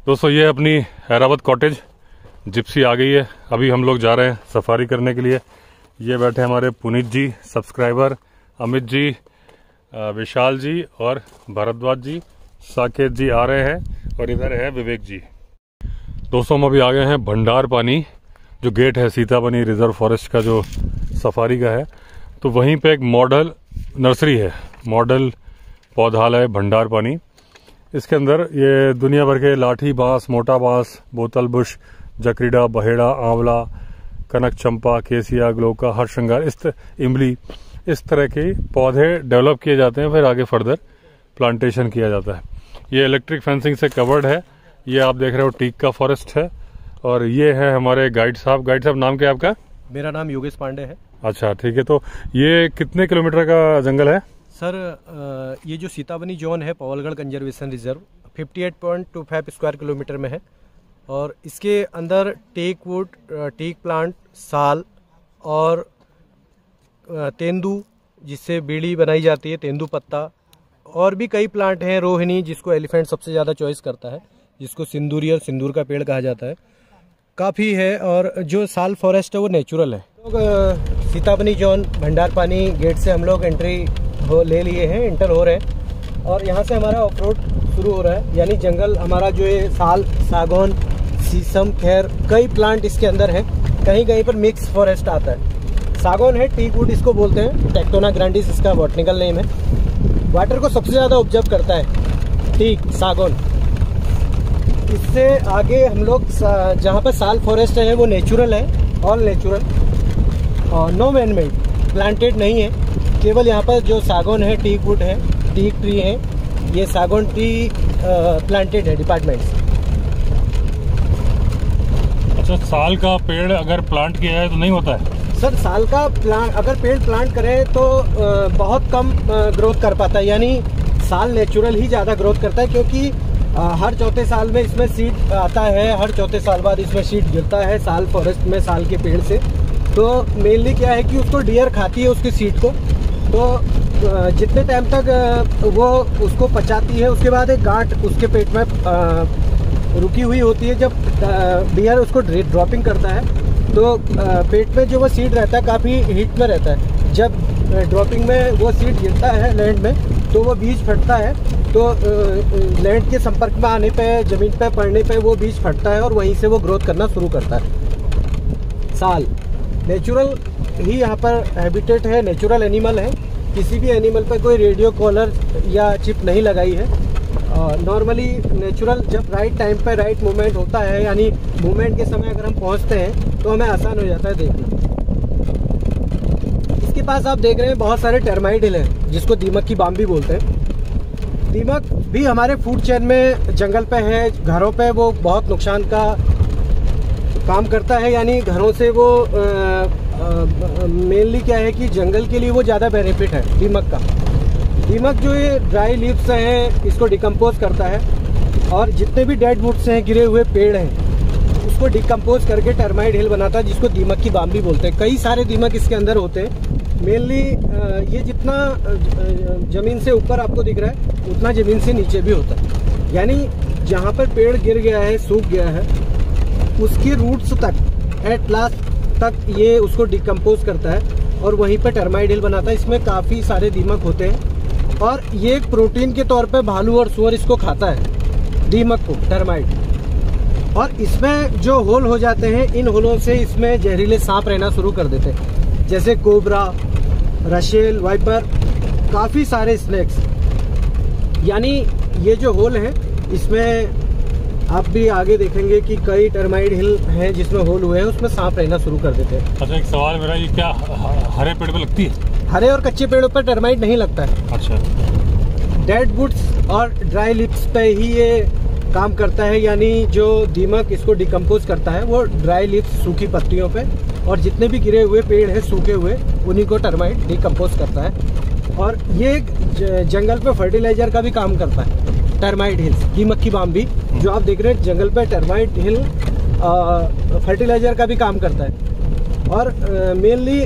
दोस्तों ये अपनी हैदराबाद कॉटेज जिप्सी आ गई है। अभी हम लोग जा रहे हैं सफारी करने के लिए। ये बैठे हमारे पुनीत जी सब्सक्राइबर, अमित जी, विशाल जी और भारद्वाज जी, साकेत जी आ रहे हैं और इधर है विवेक जी। दोस्तों हम अभी आ गए हैं भंडार पानी, जो गेट है सीताबनी रिजर्व फॉरेस्ट का जो सफारी का है। तो वहीं पे एक मॉडल नर्सरी है, मॉडल पौधालय भंडार पानी। इसके अंदर ये दुनिया भर के लाठी बांस, मोटा बांस, बोतल बुश, जकरीडा, बहेड़ा, आंवला, कनक चंपा, केसिया, ग्लोका, हर श्रृंगार, इमली, इस तरह के पौधे डेवलप किए जाते हैं, फिर आगे फर्दर प्लांटेशन किया जाता है। ये इलेक्ट्रिक फेंसिंग से कवर्ड है। ये आप देख रहे हो टीक का फॉरेस्ट है। और ये है हमारे गाइड साहब। गाइड साहब नाम क्या है आपका? मेरा नाम योगेश पांडे है। अच्छा ठीक है। तो ये कितने किलोमीटर का जंगल है सर? ये जो सीताबनी जोन है Pawalgarh conservation reserve 58.25 square kilometre में है। और इसके अंदर टेक वुड, टीक प्लांट, साल और तेंदू जिससे बीड़ी बनाई जाती है, तेंदू पत्ता, और भी कई प्लांट हैं। रोहिणी जिसको एलिफेंट सबसे ज़्यादा चॉइस करता है, जिसको सिंदूरी और सिंदूर का पेड़ कहा जाता है, काफ़ी है। और जो साल फॉरेस्ट है वो नेचुरल है। लोग सीताबनी जोन भंडार पानी गेट से हम लोग एंट्री ले लिए हैं, इंटर हो रहे हैं। और यहाँ से हमारा ऑफ रोड शुरू हो रहा है। यानी जंगल हमारा जो है साल, सागौन, शीशम, खैर कई प्लांट इसके अंदर है। कहीं कहीं पर मिक्स फॉरेस्ट आता है। सागौन है, टीक वुड इसको बोलते हैं, टेक्टोना ग्रांडिस इसका बॉटनिकल नेम है। वाटर को सबसे ज़्यादा ऑब्जर्व करता है टीक, सागौन। इससे आगे हम लोग जहाँ पर साल फॉरेस्ट है वो नेचुरल है, ऑल नेचुरल और नो मैन मेड, प्लांटेड नहीं है। केवल यहाँ पर जो सागौन है, टीक वुड है, टीक ट्री है, ये सागौन ट्री प्लांटेड है डिपार्टमेंट। अच्छा, साल का पेड़ अगर प्लांट किया है तो नहीं होता है? सर साल का प्लांट अगर पेड़ प्लांट करें तो बहुत कम ग्रोथ कर पाता है। यानी साल नेचुरल ही ज़्यादा ग्रोथ करता है, क्योंकि हर चौथे साल में इसमें सीड आता है, हर चौथे साल बाद इसमें सीड गिरता है साल फॉरेस्ट में, साल के पेड़ से। तो मेनली क्या है कि उसको डियर खाती है उसकी सीड को। तो जितने टाइम तक वो उसको पचाती है, उसके बाद एक गांठ उसके पेट में रुकी हुई होती है। जब डियर उसको ड्रॉपिंग करता है तो पेट में जो वो सीड रहता है काफ़ी हीट में रहता है। जब ड्रॉपिंग में वो सीड गिरता है लैंड में तो वो बीज फटता है। तो लैंड के संपर्क में आने पे, ज़मीन पे पड़ने पे वो बीज फटता है और वहीं से वो ग्रोथ करना शुरू करता है। साल नेचुरल ही यहाँ पर हैबिटेट है, नेचुरल एनिमल है। किसी भी एनिमल पर कोई रेडियो कॉलर या चिप नहीं लगाई है। नॉर्मली नेचुरल जब राइट टाइम पे राइट मूवमेंट होता है, यानी मूवमेंट के समय अगर हम पहुँचते हैं तो हमें आसान हो जाता है देखना। इसके पास आप देख रहे हैं बहुत सारे टर्माइट हिल हैं, जिसको दीमक की बाम भी बोलते हैं। दीमक भी हमारे फूड चेन में जंगल पे है, घरों पे वो बहुत नुकसान का काम करता है। यानी घरों से वो मेनली क्या है कि जंगल के लिए वो ज़्यादा बेनिफिट है दीमक का। दीमक जो ये ड्राई लीव्स हैं इसको डिकम्पोज करता है, और जितने भी डेड वुड्स हैं, गिरे हुए पेड़ हैं, उसको डिकम्पोज करके टर्माइट हिल बनाता है, जिसको दीमक की बाम भी बोलते हैं। कई सारे दीमक इसके अंदर होते हैं। मेनली ये जितना ज़मीन से ऊपर आपको दिख रहा है उतना ज़मीन से नीचे भी होता है। यानी जहाँ पर पेड़ गिर गया है, सूख गया है, उसकी रूट्स तक, एट लास्ट तक ये उसको डिकम्पोज करता है और वहीं पर टर्माइट हिल बनाता है। इसमें काफ़ी सारे दीमक होते हैं और ये एक प्रोटीन के तौर पे भालू और सुअर इसको खाता है, दीमक को, टर्माइट। और इसमें जो होल हो जाते हैं, इन होलों से इसमें जहरीले सांप रहना शुरू कर देते हैं, जैसे कोबरा, रशेल, वाइपर, काफ़ी सारे स्नेक्स। यानी ये जो होल है इसमें आप भी आगे देखेंगे कि कई टर्माइट हिल हैं जिसमें होल हुए हैं, उसमें सांप रहना शुरू कर देते हैं। अच्छा, एक सवाल मेरा, ये क्या हरे पेड़ पे लगती है? हरे और कच्चे पेड़ों पर टर्माइट नहीं लगता है। अच्छा। डेड वुड्स और ड्राई लिप्स पे ही ये काम करता है। यानी जो दीमक इसको डिकम्पोज करता है वो ड्राई लिप्स, सूखी पत्तियों पे, और जितने भी गिरे हुए पेड़ हैं सूखे हुए, उन्हीं को टर्माइट डिकम्पोज करता है। और ये जंगल पे फर्टिलाइजर का भी काम करता है, टर्माइट हिल्स, दीमक की बाम भी, जो आप देख रहे हैं जंगल पे टर्माइट हिल फर्टिलाइजर का भी काम करता है। और मेनली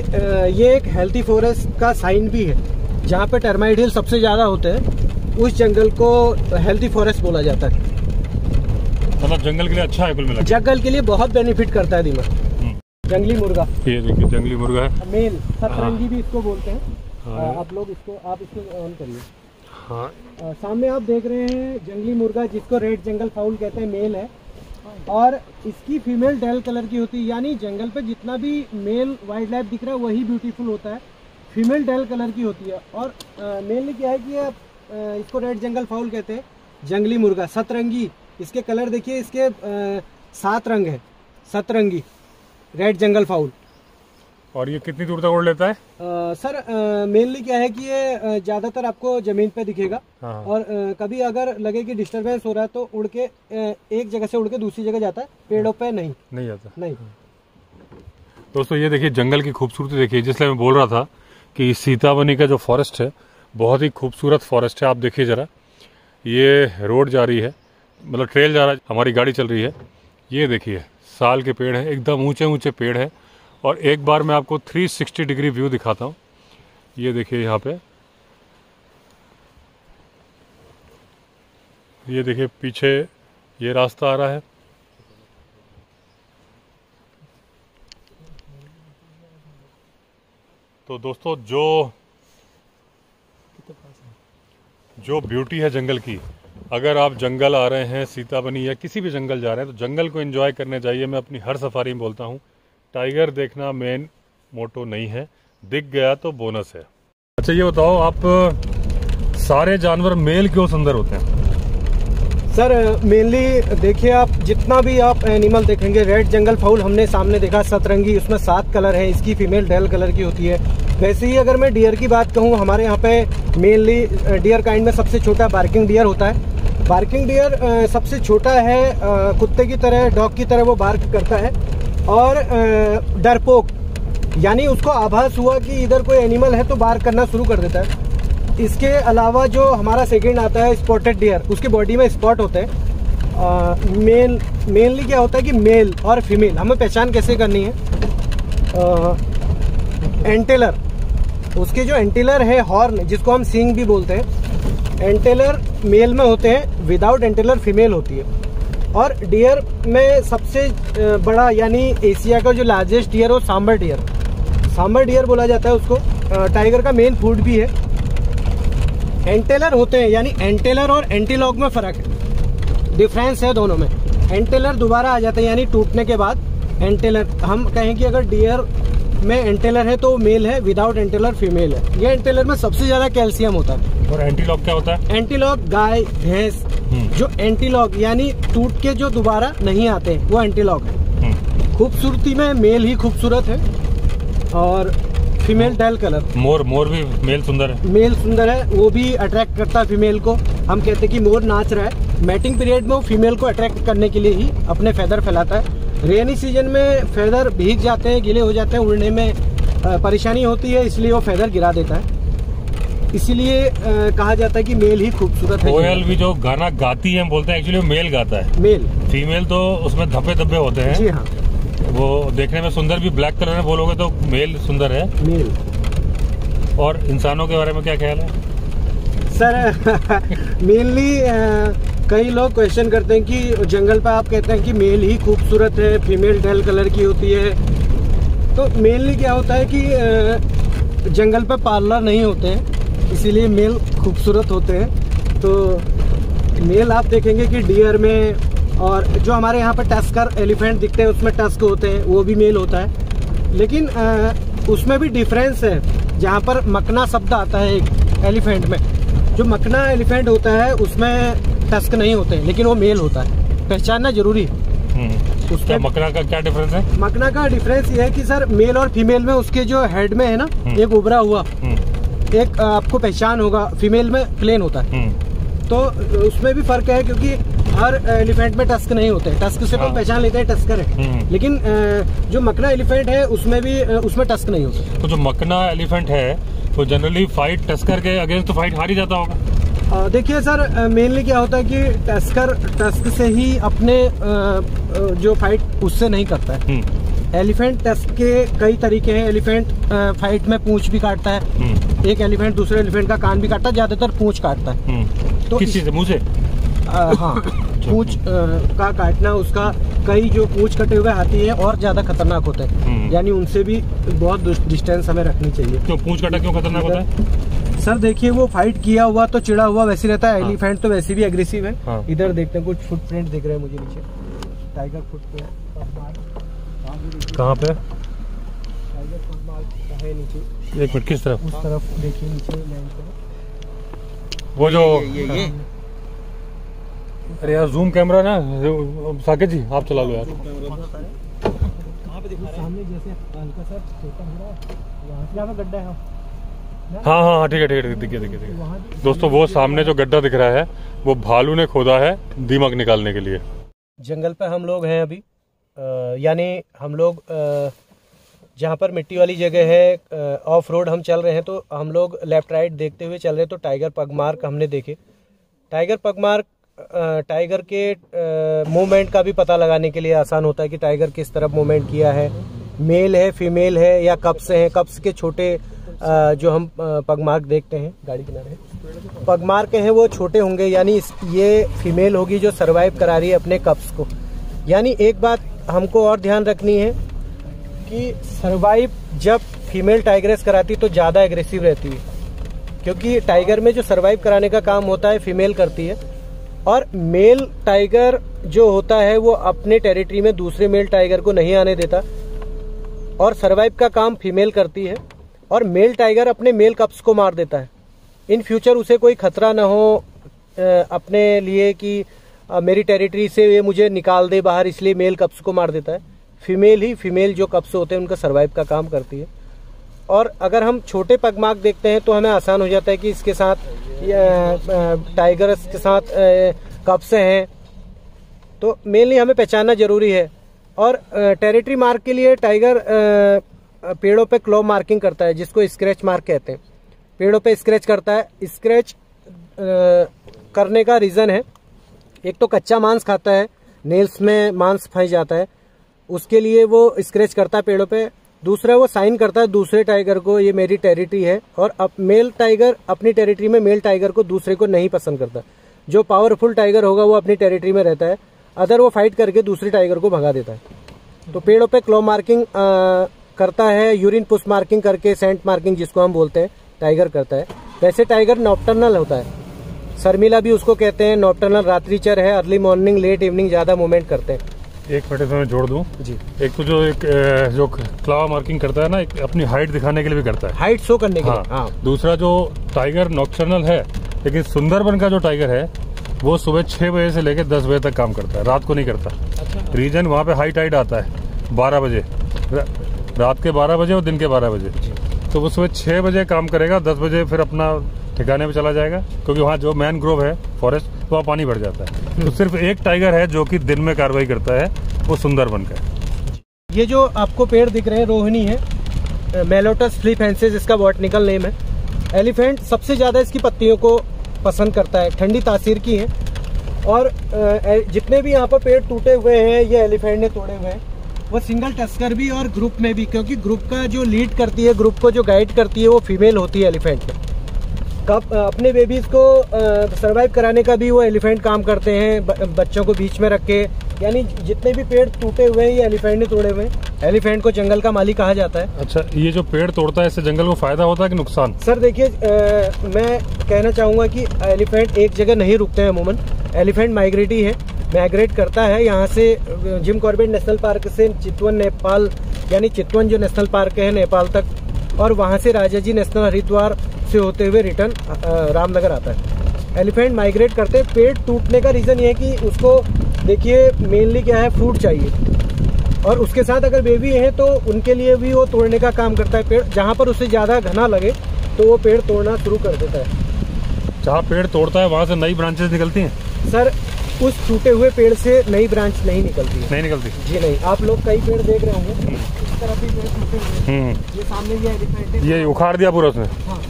ये एक हेल्थी फॉरेस्ट का साइन भी है। जहाँ पे टर्माइट हिल सबसे ज़्यादा होते हैं उस जंगल को हेल्थी फॉरेस्ट बोला जाता है। मतलब जंगल के लिए अच्छा है कुल मिला के। जंगल के लिए बहुत बेनिफिट करता है दीमक। जंगली मुर्गा, ये देखिए जंगली मुर्गा है, मेल सतरंगी भी इसको बोलते हैं। हाँ। आप इसको ऑन करिए। हाँ सामने आप देख रहे हैं जंगली मुर्गा, जिसको रेड जंगल फाउल कहते हैं, मेल है और इसकी फीमेल डेल कलर की होती है। यानी जंगल पे जितना भी मेल वाइल्ड लाइफ दिख रहा है वही ब्यूटीफुल होता है, फीमेल डेल कलर की होती है। और मेनली क्या है कि इसको रेड जंगल फाउल कहते हैं, जंगली मुर्गा सतरंगी। इसके कलर देखिए, इसके 7 रंग है, सतरंगी रेड जंगल फाउल। और ये कितनी दूर तक उड़ लेता है? सर मेनली क्या है कि ये ज़्यादातर आपको ज़मीन पे दिखेगा। हाँ। और कभी अगर लगे कि डिस्टरबेंस हो रहा है तो उड़ के एक जगह से उड़ के दूसरी जगह जाता है, पेड़ों पे नहीं जाता। नहीं। दोस्तों ये देखिए जंगल की खूबसूरती देखिए, जिसलिए मैं बोल रहा था कि सीताबनी का जो फॉरेस्ट है बहुत ही खूबसूरत फॉरेस्ट है। आप देखिए ज़रा, ये रोड जा रही है, मतलब ट्रेल जा रहा है, हमारी गाड़ी चल रही है। ये देखिए साल के पेड़ है, एकदम ऊंचे ऊंचे पेड़ है। और एक बार मैं आपको 360 डिग्री व्यू दिखाता हूँ। ये देखिए यहाँ पे, ये देखिए पीछे ये रास्ता आ रहा है। तो दोस्तों जो ब्यूटी है जंगल की, अगर आप जंगल आ रहे हैं, सीताबनी या किसी भी जंगल जा रहे हैं, तो जंगल को एंजॉय करने जाइए। मैं अपनी हर सफारी में बोलता हूँ, टाइगर देखना मेन मोटो नहीं है, दिख गया तो बोनस है। अच्छा ये बताओ, आप सारे जानवर मेल क्यों सुंदर होते हैं? सर मेनली देखिए, आप जितना भी आप एनिमल देखेंगे, रेड जंगल फाउल हमने सामने देखा सतरंगी, उसमें 7 कलर है, इसकी फीमेल डेल कलर की होती है। वैसे ही अगर मैं डियर की बात कहूँ, हमारे यहाँ पे मेनली डियर काइंड में सबसे छोटा बार्किंग डियर होता है। बार्किंग डियर सबसे छोटा है, कुत्ते की तरह, डॉग की तरह वो बार्क करता है। और डरपोक, यानी उसको आभास हुआ कि इधर कोई एनिमल है तो बार्क करना शुरू कर देता है। इसके अलावा जो हमारा सेकंड आता है स्पॉटेड डियर, उसके बॉडी में स्पॉट होते हैं। मेनली क्या होता है कि मेल और फीमेल हमें पहचान कैसे करनी है? एंटेलर, उसके जो एंटेलर है, हॉर्न जिसको हम सींग भी बोलते हैं, एंटेलर मेल में होते हैं, विदाउट एंटेलर फीमेल होती है। और डियर में सबसे बड़ा यानी एशिया का जो लार्जेस्ट डियर हो सांबर डियर, सांबर डियर बोला जाता है उसको। टाइगर का मेन फूड भी है। एंटेलर होते हैं, यानी एंटेलर और एंटीलॉग में फ़र्क है, डिफरेंस है दोनों में। एंटेलर दोबारा आ जाता है, यानी टूटने के बाद एंटेलर। हम कहें कि अगर डियर में एंटेलर है तो मेल है, विदाउट एंटेलर फीमेल है। ये एंटेलर में सबसे ज्यादा कैल्शियम होता है। और एंटीलॉग क्या होता है? एंटीलॉग गाय भैंस, जो एंटीलॉग यानी टूट के जो दोबारा नहीं आते, वो एंटीलॉग है। खूबसूरती में मेल ही खूबसूरत है और फीमेल डेल कलर। मोर भी मेल सुंदर है, मेल सुंदर है, वो भी अट्रैक्ट करता है फीमेल को। हम कहते हैं कि मोर नाच रहा है, मैटिंग पीरियड में वो फीमेल को अट्रैक्ट करने के लिए ही अपने फेदर फैलाता है। रेनी सीजन में फेदर भीग जाते हैं, गीले हो जाते हैं, उड़ने में परेशानी होती है, इसलिए वो फेदर गिरा देता है। इसीलिए कहा जाता है कि मेल ही खूबसूरत है। कोयल भी जो गाना गाती है, हम बोलते हैं एक्चुअली मेल गाता है, मेल। फीमेल तो उसमें धब्बे धब्बे होते हैं। जी हाँ, वो देखने में सुंदर भी, ब्लैक कलर में बोलोगे तो मेल सुंदर है। मेल। और इंसानों के बारे में क्या ख्याल है सर? मेनली कई लोग क्वेश्चन करते हैं कि जंगल पे आप कहते हैं कि मेल ही खूबसूरत है, फीमेल डेल कलर की होती है। तो मेनली क्या होता है कि जंगल पे पार्लर नहीं होते हैं, इसीलिए मेल खूबसूरत होते हैं। तो मेल आप देखेंगे कि डियर में, और जो हमारे यहाँ पर टस्कर एलिफेंट दिखते हैं उसमें टस्क होते हैं, वो भी मेल होता है। लेकिन उसमें भी डिफरेंस है। जहाँ पर मकना शब्द आता है एक एलिफेंट में, जो मकना एलिफेंट होता है उसमें टस्क नहीं होते हैं, लेकिन वो मेल होता है। पहचानना जरूरी है। उसका मकना का क्या डिफरेंस है? मकना का डिफरेंस ये है कि सर मेल और फीमेल में उसके जो हेड में है ना, एक उभरा हुआ, एक आपको पहचान होगा, फीमेल में प्लेन होता है। तो उसमें भी फर्क है, क्योंकि हर एलिफेंट में टस्क नहीं होते। टस्क से तो पहचान लेते हैं टस्कर है, लेकिन जो मकना एलिफेंट है उसमें भी उसमें टस्क नहीं होते। तो जो मकना एलिफेंट है तो जनरली फाइट टस्कर के अगेंस्ट तो फाइट हार ही जाता होगा। देखिए सर, मेनली क्या होता है कि टस्क से ही अपने जो फाइट उससे नहीं करता है। एलिफेंट टस्क के कई तरीके हैं। एलिफेंट फाइट में पूंछ भी काटता है, एक एलिफेंट दूसरे एलिफेंट का कान भी काटता है, ज्यादातर पूंछ काटता है। तो किस चीज से? मुंह से? हाँ, पूंछ का काटना, उसका कई जो पूंछ कटे हुए हाथी हैं और ज्यादा खतरनाक होते हैं, यानी उनसे भी बहुत डिस्टेंस हमें रखनी चाहिए। क्यों पूंछ कटा क्यों खतरनाक होता है? सर देखिए, वो फाइट किया हुआ तो चिड़ा हुआ वैसे रहता है। एलिफेंट तो वैसे भी एग्रेसिव है। इधर देखते हैं, कुछ फुटप्रिंट दिख रहे हैं मुझे नीचे, टाइगर फुटप्रिंट। कहाँ पे? टाइगर फुटमार्क है नीचे। एक मिनट, किस तरफ? उस तरफ देखिए, नीचे लैंड पे वो जो ये। अरे यार जूम कैमरा ना, साकेत जी आप चला लो यार। सामने जैसे हल्का सा छोटा हो रहा है, वहाँ पे गड्ढा है। हाँ हाँ ठीक है ठीक है, देखिए देखिए देखिए दोस्तों, वो सामने जो गड्ढा दिख रहा है वो भालू ने खोदा है दीमक निकालने के लिए। जंगल पे हम लोग हैं अभी, यानी हम लोग जहाँ पर मिट्टी वाली जगह है, ऑफ रोड हम चल रहे हैं, तो हम लोग लेफ्ट राइट देखते हुए चल रहे हैं। तो टाइगर पगमार्क हमने देखे। टाइगर पगमार्क टाइगर के मूवमेंट का भी पता लगाने के लिए आसान होता है कि टाइगर किस तरफ मूवमेंट किया है, मेल है, फीमेल है या कप्स हैं। कप्स के छोटे जो हम पगमार्क देखते हैं, गाड़ी किनारे पगमार्क हैं, वो छोटे होंगे, यानी ये फीमेल होगी जो सरवाइव करा रही है अपने कप्स को। यानी एक बात हमको और ध्यान रखनी है कि सरवाइव जब फीमेल टाइगरेस कराती तो ज़्यादा एग्रेसिव रहती है, क्योंकि टाइगर में जो सरवाइव कराने का काम होता है फीमेल करती है, और मेल टाइगर जो होता है वो अपने टेरिटरी में दूसरे मेल टाइगर को नहीं आने देता, और सरवाइव का काम फीमेल करती है, और मेल टाइगर अपने मेल कप्स को मार देता है। इन फ्यूचर उसे कोई खतरा ना हो अपने लिए कि मेरी टेरिटरी से ये मुझे निकाल दे बाहर, इसलिए मेल कप्स को मार देता है। फीमेल जो कप्स होते हैं उनका सरवाइव का काम करती है। और अगर हम छोटे पगमार्क देखते हैं तो हमें आसान हो जाता है कि इसके साथ टाइगर्स के साथ कप्स हैं, तो मेनली हमें पहचानना जरूरी है। और टेरिटरी मार्क के लिए टाइगर पेड़ों पे क्लॉ मार्किंग करता है, जिसको स्क्रैच मार्क कहते हैं। पेड़ों पे स्क्रैच करता है। स्क्रैच करने का रीज़न है, एक तो कच्चा मांस खाता है, नेल्स में मांस फंस जाता है, उसके लिए वो स्क्रैच करता है पेड़ों पे। दूसरा, वो साइन करता है दूसरे टाइगर को, ये मेरी टेरिटरी है। और अब मेल टाइगर अपनी टेरिटरी में मेल टाइगर को दूसरे को नहीं पसंद करता। जो पावरफुल टाइगर होगा वो अपनी टेरिटरी में रहता है, अदर वो फाइट करके दूसरे टाइगर को भगा देता है। तो पेड़ों पे क्लॉ मार्किंग करता है, यूरिन पुश मार्किंग करके सेंट मार्किंग जिसको हम बोलते हैं, टाइगर करता है। वैसे टाइगर नॉक्टर्नल होता है, शर्मिला भी उसको कहते हैं। नॉक्टर्नल रात्रिचर है, अर्ली मॉर्निंग लेट इवनिंग ज्यादा मूवमेंट करते हैं। एक मिनट इसमें जोड़ दूं जी। एक तो जो क्लॉ मार्किंग करता है ना, एक अपनी हाइट दिखाने के लिए भी करता है, हाइट शो करने के लिए। हाँ। दूसरा जो टाइगर नॉक्टर्नल है, लेकिन सुंदरबन का जो टाइगर है वो सुबह 6 बजे से लेकर 10 बजे तक काम करता है, रात को नहीं करता। अच्छा। रीजन वहाँ पे हाई टाइड आता है 12 बजे, रात के 12 बजे और दिन के 12 बजे। तो वो सुबह 6 बजे काम करेगा, 10 बजे फिर अपना ठिकाने पे चला जाएगा, क्योंकि वहाँ जो मैनग्रोव है फॉरेस्ट, वहाँ पानी भर जाता है। तो सिर्फ एक टाइगर है जो कि दिन में कार्रवाई करता है, वो सुंदरबन का है। ये जो आपको पेड़ दिख रहे हैं रोहिणी है, मेलोटस फिलिपेंसिस इसका बॉटनिकल नेम है। एलिफेंट सबसे ज्यादा इसकी पत्तियों को पसंद करता है, ठंडी तासीर की है। और जितने भी यहाँ पर पेड़ टूटे हुए हैं ये एलिफेंट ने तोड़े हुए हैं, वो सिंगल टस्कर भी और ग्रुप में भी, क्योंकि ग्रुप का जो लीड करती है, ग्रुप को जो गाइड करती है वो फीमेल होती है एलिफेंट में। कब अपने बेबीज को सरवाइव कराने का भी वो एलिफेंट काम करते हैं, बच्चों को बीच में रख के। यानी जितने भी पेड़ टूटे हुए हैं ये एलिफेंट ने तोड़े हुए हैं। एलिफेंट को जंगल का मालिक कहा जाता है। अच्छा, ये जो पेड़ तोड़ता है इससे जंगल को फायदा होता है कि नुकसान? सर देखिए, मैं कहना चाहूँगा कि एलिफेंट एक जगह नहीं रुकते हैं अमूमन। एलिफेंट माइग्रेटी है, माइग्रेट करता है यहाँ से जिम कॉर्बेट नेशनल पार्क से चितवन नेपाल, यानी चितवन जो नेशनल पार्क है नेपाल तक, और वहाँ से राजाजी नेशनल हरिद्वार से होते हुए रिटर्न रामनगर आता है। एलिफेंट माइग्रेट करते हैं। पेड़ टूटने का रीज़न ये है कि उसको देखिए मेनली क्या है, फ्रूट चाहिए, और उसके साथ अगर बेबी है तो उनके लिए भी वो तोड़ने का काम करता है पेड़। जहाँ पर उसे ज़्यादा घना लगे तो वो पेड़ तोड़ना शुरू कर देता है। जहाँ पेड़ तोड़ता है वहाँ से नई ब्रांचेस निकलती हैं? सर उस टूटे हुए पेड़ से नई ब्रांच नहीं निकलती है। नहीं निकलती जी? नहीं। आप लोग कई पेड़ देख रहे होंगे, इस तरफ भी पेड़ टूटे हुए हैं। ये सामने ये एलिफेंट है, ये उखाड़ दिया पूरा उसने। हाँ,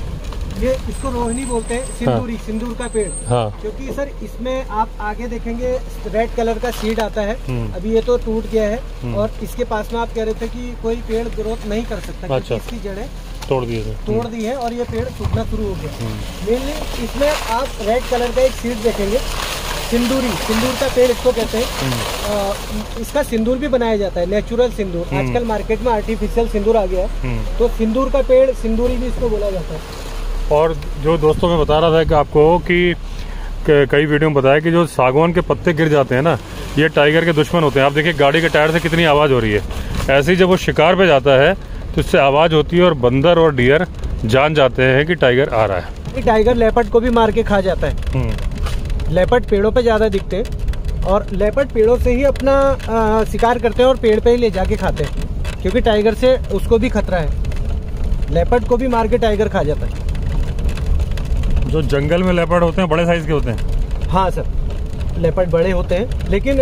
ये इसको रोहिणी बोलते हैं, सिंदूरी। हाँ। सिंदूर का पेड़। हाँ। क्योंकि सर इसमें आप आगे देखेंगे रेड कलर का सीड आता है। अभी ये तो टूट गया है, और इसके पास में आप कह रहे थे कि कोई पेड़ ग्रोथ नहीं कर सकता। अच्छा। इसकी जड़ें तोड़ दी है और ये पेड़ सूखना शुरू हो गया। मेनली इसमें आप रेड कलर का एक सीड देखेंगे, सिंदूर का पेड़ इसको कहते हैं। इसका सिंदूर भी बनाया जाता है, नेचुरल सिंदूर। आजकल मार्केट में आर्टिफिशियल सिंदूर आ गया है, तो सिंदूर का पेड़ सिंदूरी भी इसको बोला जाता है। और जो दोस्तों मैं बता रहा था कि आपको कि कई वीडियो में बताया कि जो सागवान के पत्ते गिर जाते हैं ना, ये टाइगर के दुश्मन होते हैं। आप देखिए गाड़ी के टायर से कितनी आवाज़ हो रही है। ऐसे ही जब वो शिकार पे जाता है तो इससे आवाज़ होती है और बंदर और डियर जान जाते हैं कि टाइगर आ रहा है। टाइगर लेपर्ड को भी मार के खा जाता है। लेपर्ड पेड़ों पे ज़्यादा दिखते हैं और लेपर्ड पेड़ों से ही अपना शिकार करते हैं और पेड़ पे ही ले जाके खाते हैं, क्योंकि टाइगर से उसको भी खतरा है। लेपर्ड को भी मार के टाइगर खा जाता है। जो जंगल में लेपर्ड होते हैं बड़े साइज के होते हैं। हाँ सर, लेपर्ड बड़े होते हैं लेकिन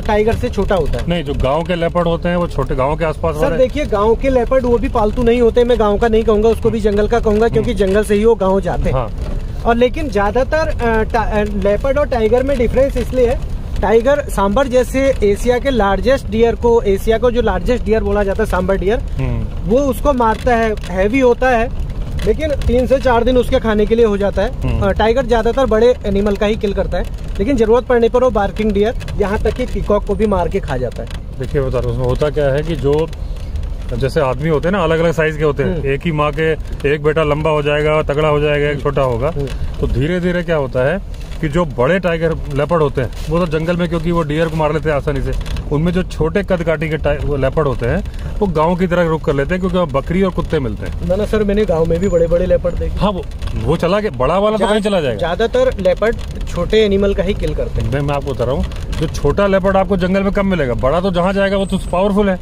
टाइगर से छोटा होता है। नहीं, जो गांव के लेपर्ड होते हैं वो छोटे गांव के आसपास। सर देखिए, गांव के लेपर्ड वो भी पालतू नहीं होते। मैं गांव का नहीं कहूँगा, उसको भी जंगल का कहूँगा, क्योंकि जंगल से ही वो गाँव जाते हैं। हाँ। और लेकिन ज्यादातर लेपर्ड और टाइगर में डिफरेंस इसलिए है, टाइगर सांबर जैसे एशिया के लार्जेस्ट डियर को, एशिया को जो लार्जेस्ट डियर बोला जाता है सांबर डियर, वो उसको मारता है। हैवी होता है लेकिन 3 से 4 दिन उसके खाने के लिए हो जाता है। टाइगर ज्यादातर बड़े एनिमल का ही किल करता है, लेकिन जरूरत पड़ने पर वो बार्किंग डियर, यहाँ तक कि पीकॉक को भी मार के खा जाता है। देखिए बता रहा हूँ, उसमें होता क्या है कि जो जैसे आदमी होते हैं ना, अलग अलग साइज के होते हैं। एक ही माँ के एक बेटा लंबा हो जाएगा, तगड़ा हो जाएगा, एक छोटा होगा। तो धीरे धीरे क्या होता है कि जो बड़े टाइगर लेपर्ड होते हैं वो तो जंगल में, क्योंकि वो डियर को मार लेते हैं आसानी से, उनमें जो छोटे कद काटी के लेपर्ड होते हैं वो गांव की तरह रुक कर लेते हैं, क्योंकि वहाँ बकरी और कुत्ते मिलते हैं। ना सर, मैंने गांव में भी बड़े बड़े लेपर्ड देखे। हाँ, वो चला गया, बड़ा वाला तो कहीं चला जाएगा। ज्यादातर लेपर्ड छोटे एनिमल का ही किल करते हैं। मैं आपको बता रहा हूँ, जो छोटा लेपर्ड आपको जंगल में कम मिलेगा, बड़ा तो जहाँ जाएगा वो तो पावरफुल है।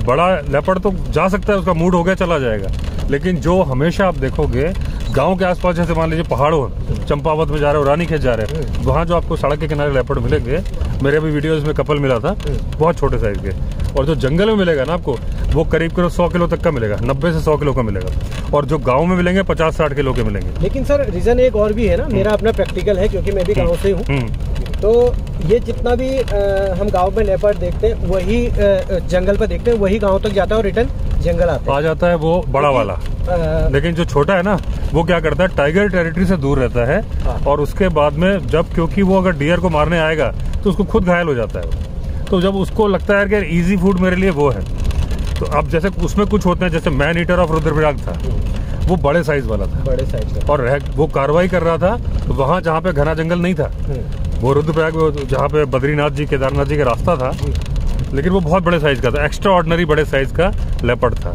बड़ा लेपर्ड तो जा सकता है, उसका मूड हो गया चला जाएगा। लेकिन जो हमेशा आप देखोगे गांव के आसपास, जैसे मान लीजिए पहाड़ों, चंपावत में जा रहे हो, रानीखेत जा रहे हैं, वहाँ जो आपको सड़क के किनारे लेपर्ड मिलेंगे, मेरे अभी वीडियोस में कपल मिला था, बहुत छोटे साइज के। और जो जंगल में मिलेगा ना आपको, वो करीब 100 किलो तक का मिलेगा, 90 से 100 किलो का मिलेगा। और जो गाँव में मिलेंगे 50-60 किलो के मिलेंगे। लेकिन सर रीजन एक और भी है ना, मेरा अपना प्रैक्टिकल है, क्योंकि मैं भी गाँव से हूँ। तो ये जितना भी हम गांव में लेपर्ड देखते हैं, वही जंगल पर देखते हैं, वही गांव तक जाता है और रिटर्न जंगल आ जाता है वो बड़ा वाला। लेकिन जो छोटा है ना, वो क्या करता है, टाइगर टेरिटरी से दूर रहता है। और उसके बाद में जब, क्योंकि वो अगर डियर को मारने आएगा तो उसको खुद घायल हो जाता है। तो जब उसको लगता है कि इजी फूड मेरे लिए वो है, तो अब जैसे उसमें कुछ होते हैं, जैसे मैन ईटर ऑफ रुद्रप्रयाग था, वो बड़े साइज वाला था, बड़े साइज का। और वो कार्रवाई कर रहा था तो वहाँ जहाँ पे घना जंगल नहीं था, वो रुद्रप्रयाग जहाँ पे बद्रीनाथ जी, केदारनाथ जी का रास्ता था, लेकिन वो बहुत बड़े साइज का था, एक्स्ट्रा ऑर्डिनरी बड़े साइज का लेपर्ड था।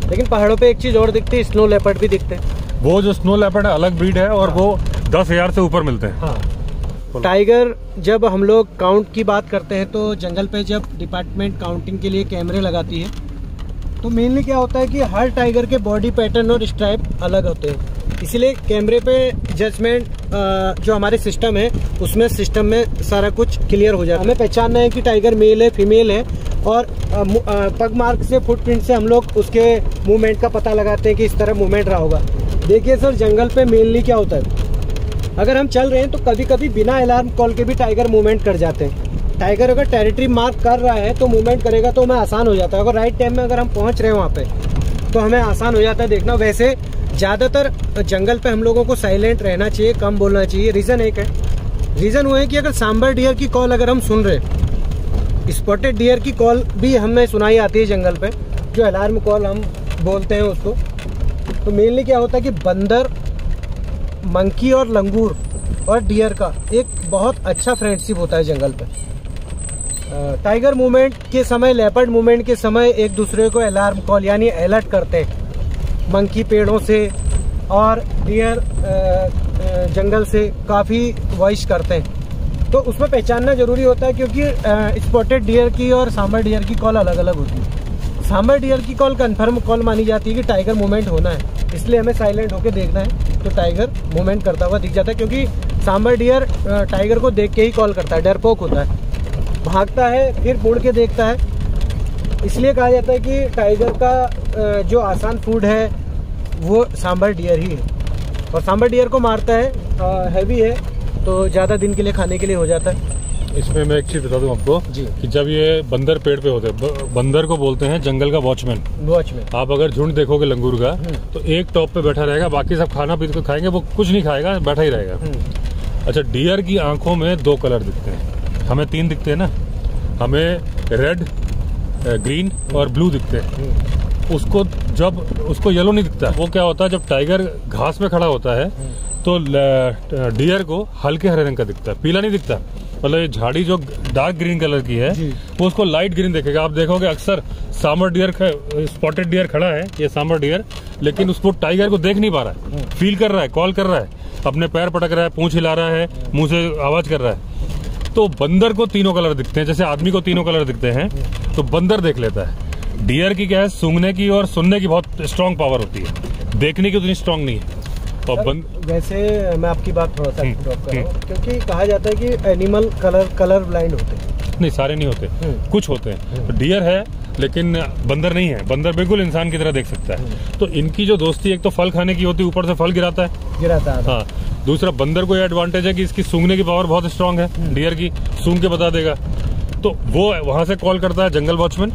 लेकिन पहाड़ों पे एक चीज और दिखती है, स्नो लेपर्ड भी दिखते हैं। वो जो स्नो लेपर्ड है अलग ब्रीड है, और वो 10,000 से ऊपर मिलते हैं। टाइगर, जब हम लोग काउंट की बात करते हैं तो जंगल पे जब डिपार्टमेंट काउंटिंग के लिए कैमरे लगाती है, तो मेनली क्या होता है कि हर टाइगर के बॉडी पैटर्न और स्ट्राइप अलग होते हैं। इसलिए कैमरे पे जजमेंट जो हमारे सिस्टम है, उसमें सिस्टम में सारा कुछ क्लियर हो जाता है। हमें पहचानना है कि टाइगर मेल है, फीमेल है, और पग मार्क से, फुटप्रिंट से हम लोग उसके मूवमेंट का पता लगाते हैं कि इस तरह मूवमेंट रहा होगा। देखिए सर, जंगल पे मेनली क्या होता है, अगर हम चल रहे हैं तो कभी कभी बिना अलार्म कॉल के भी टाइगर मूवमेंट कर जाते हैं। टाइगर अगर टेरिटरी मार्क कर रहा है तो मूवमेंट करेगा तो हमें आसान हो जाता है। अगर राइट टाइम में अगर हम पहुंच रहे हैं वहाँ पे, तो हमें आसान हो जाता है देखना। वैसे ज़्यादातर जंगल पे हम लोगों को साइलेंट रहना चाहिए, कम बोलना चाहिए। रीज़न एक है, रीज़न वो है कि अगर सांबर डियर की कॉल अगर हम सुन रहे, स्पॉटेड डियर की कॉल भी हमें सुनाई आती है जंगल पे, जो अलार्म कॉल हम बोलते हैं उसको, तो मेनली क्या होता है कि बंदर, मंकी और लंगूर और डियर का एक बहुत अच्छा फ्रेंडशिप होता है जंगल पे। टाइगर मूवमेंट के समय, लेपर्ड मूवमेंट के समय एक दूसरे को अलार्म कॉल यानी अलर्ट करते हैं। मंकी पेड़ों से और डियर जंगल से काफ़ी वॉइस करते हैं, तो उसमें पहचानना जरूरी होता है, क्योंकि स्पॉटेड डियर की और सांबर डियर की कॉल अलग अलग होती है। सांबर डियर की कॉल कंफर्म कॉल मानी जाती है कि टाइगर मूवमेंट होना है, इसलिए हमें साइलेंट होकर देखना है, तो टाइगर मूवमेंट करता हुआ दिख जाता है। क्योंकि सांबर डियर टाइगर को देख के ही कॉल करता है, डरपोक होता है, भागता है फिर मुड़ के देखता है। इसलिए कहा जाता है कि टाइगर का जो आसान फूड है वो सांबर डियर ही है, और सांबर डियर को मारता है, हैवी है तो ज़्यादा दिन के लिए खाने के लिए हो जाता है। इसमें मैं एक चीज़ बता दूं आपको जी, कि जब ये बंदर पेड़ पे होते हैं, बंदर को बोलते हैं जंगल का वॉचमैन। आप अगर झुंड देखोगे लंगूर का, तो एक टॉप पे बैठा रहेगा, बाकी सब खाना पीना खाएंगे, वो कुछ नहीं खाएगा, बैठा ही रहेगा। अच्छा, डियर की आंखों में 2 कलर दिखते हैं, हमें 3 दिखते हैं ना, हमें रेड, ग्रीन और ब्लू दिखते हैं। उसको जब उसको येलो नहीं दिखता। वो क्या होता है, जब टाइगर घास में खड़ा होता है तो डियर को हल्के हरे रंग का दिखता है, पीला नहीं दिखता। मतलब ये झाड़ी जो डार्क ग्रीन कलर की है वो उसको लाइट ग्रीन देखेगा। आप देखोगे अक्सर सांबर डियर, स्पॉटेड डियर खड़ा है, ये सांबर डियर, लेकिन उसको टाइगर को देख नहीं पा रहा है, फील कर रहा है, कॉल कर रहा है, अपने पैर पटक रहा है, पूंछ हिला रहा है, मुंह से आवाज कर रहा है। तो बंदर को 3 कलर दिखते हैं, जैसे आदमी को 3 कलर दिखते हैं, तो बंदर देख लेता है। डियर की क्या है, सूंघने की और सुनने की बहुत स्ट्रांग पावर होती है, देखने की उतनी स्ट्रांग नहीं है। और वैसे मैं आपकी बात थोड़ा सा ड्रॉप कर रहा हूं, क्योंकि कहा जाता है कि एनिमल कलर ब्लाइंड होते हैं। नहीं, सारे नहीं होते, कुछ होते हैं। तो डियर है लेकिन बंदर नहीं है, बंदर बिल्कुल इंसान की तरह देख सकता है। तो इनकी जो दोस्ती, एक तो फल खाने की होती है, ऊपर से फल गिराता है। हाँ, दूसरा बंदर को ये एडवांटेज है कि इसकी सूंघने की पावर बहुत स्ट्रांग है, डियर की सूंघ के बता देगा। तो वो वहां से कॉल करता है जंगल वॉचमैन,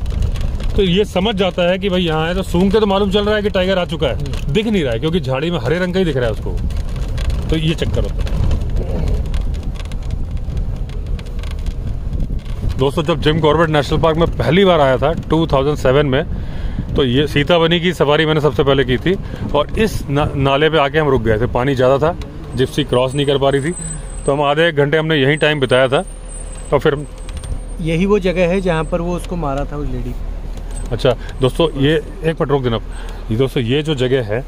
तो ये समझ जाता है कि भाई यहाँ है, तो सूंघ के तो मालूम चल रहा है कि टाइगर आ चुका है, दिख नहीं रहा है क्योंकि झाड़ी में हरे रंग का ही दिख रहा है उसको। तो ये चक्कर होता है। दोस्तों, जब जिम कॉर्बेट नेशनल पार्क में पहली बार आया था 2007 में, तो ये सीताबनी की सवारी मैंने सबसे पहले की थी। और इस नाले पे आके हम रुक गए थे, पानी ज़्यादा था, जिप्सी क्रॉस नहीं कर पा रही थी, तो हम आधे 1 घंटे हमने यहीं टाइम बिताया था। और फिर यही वो जगह है जहाँ पर वो उसको मारा था, उस लेडी। अच्छा दोस्तों, ये एक मिनट रोक देना। ये दोस्तों, ये जो जगह है,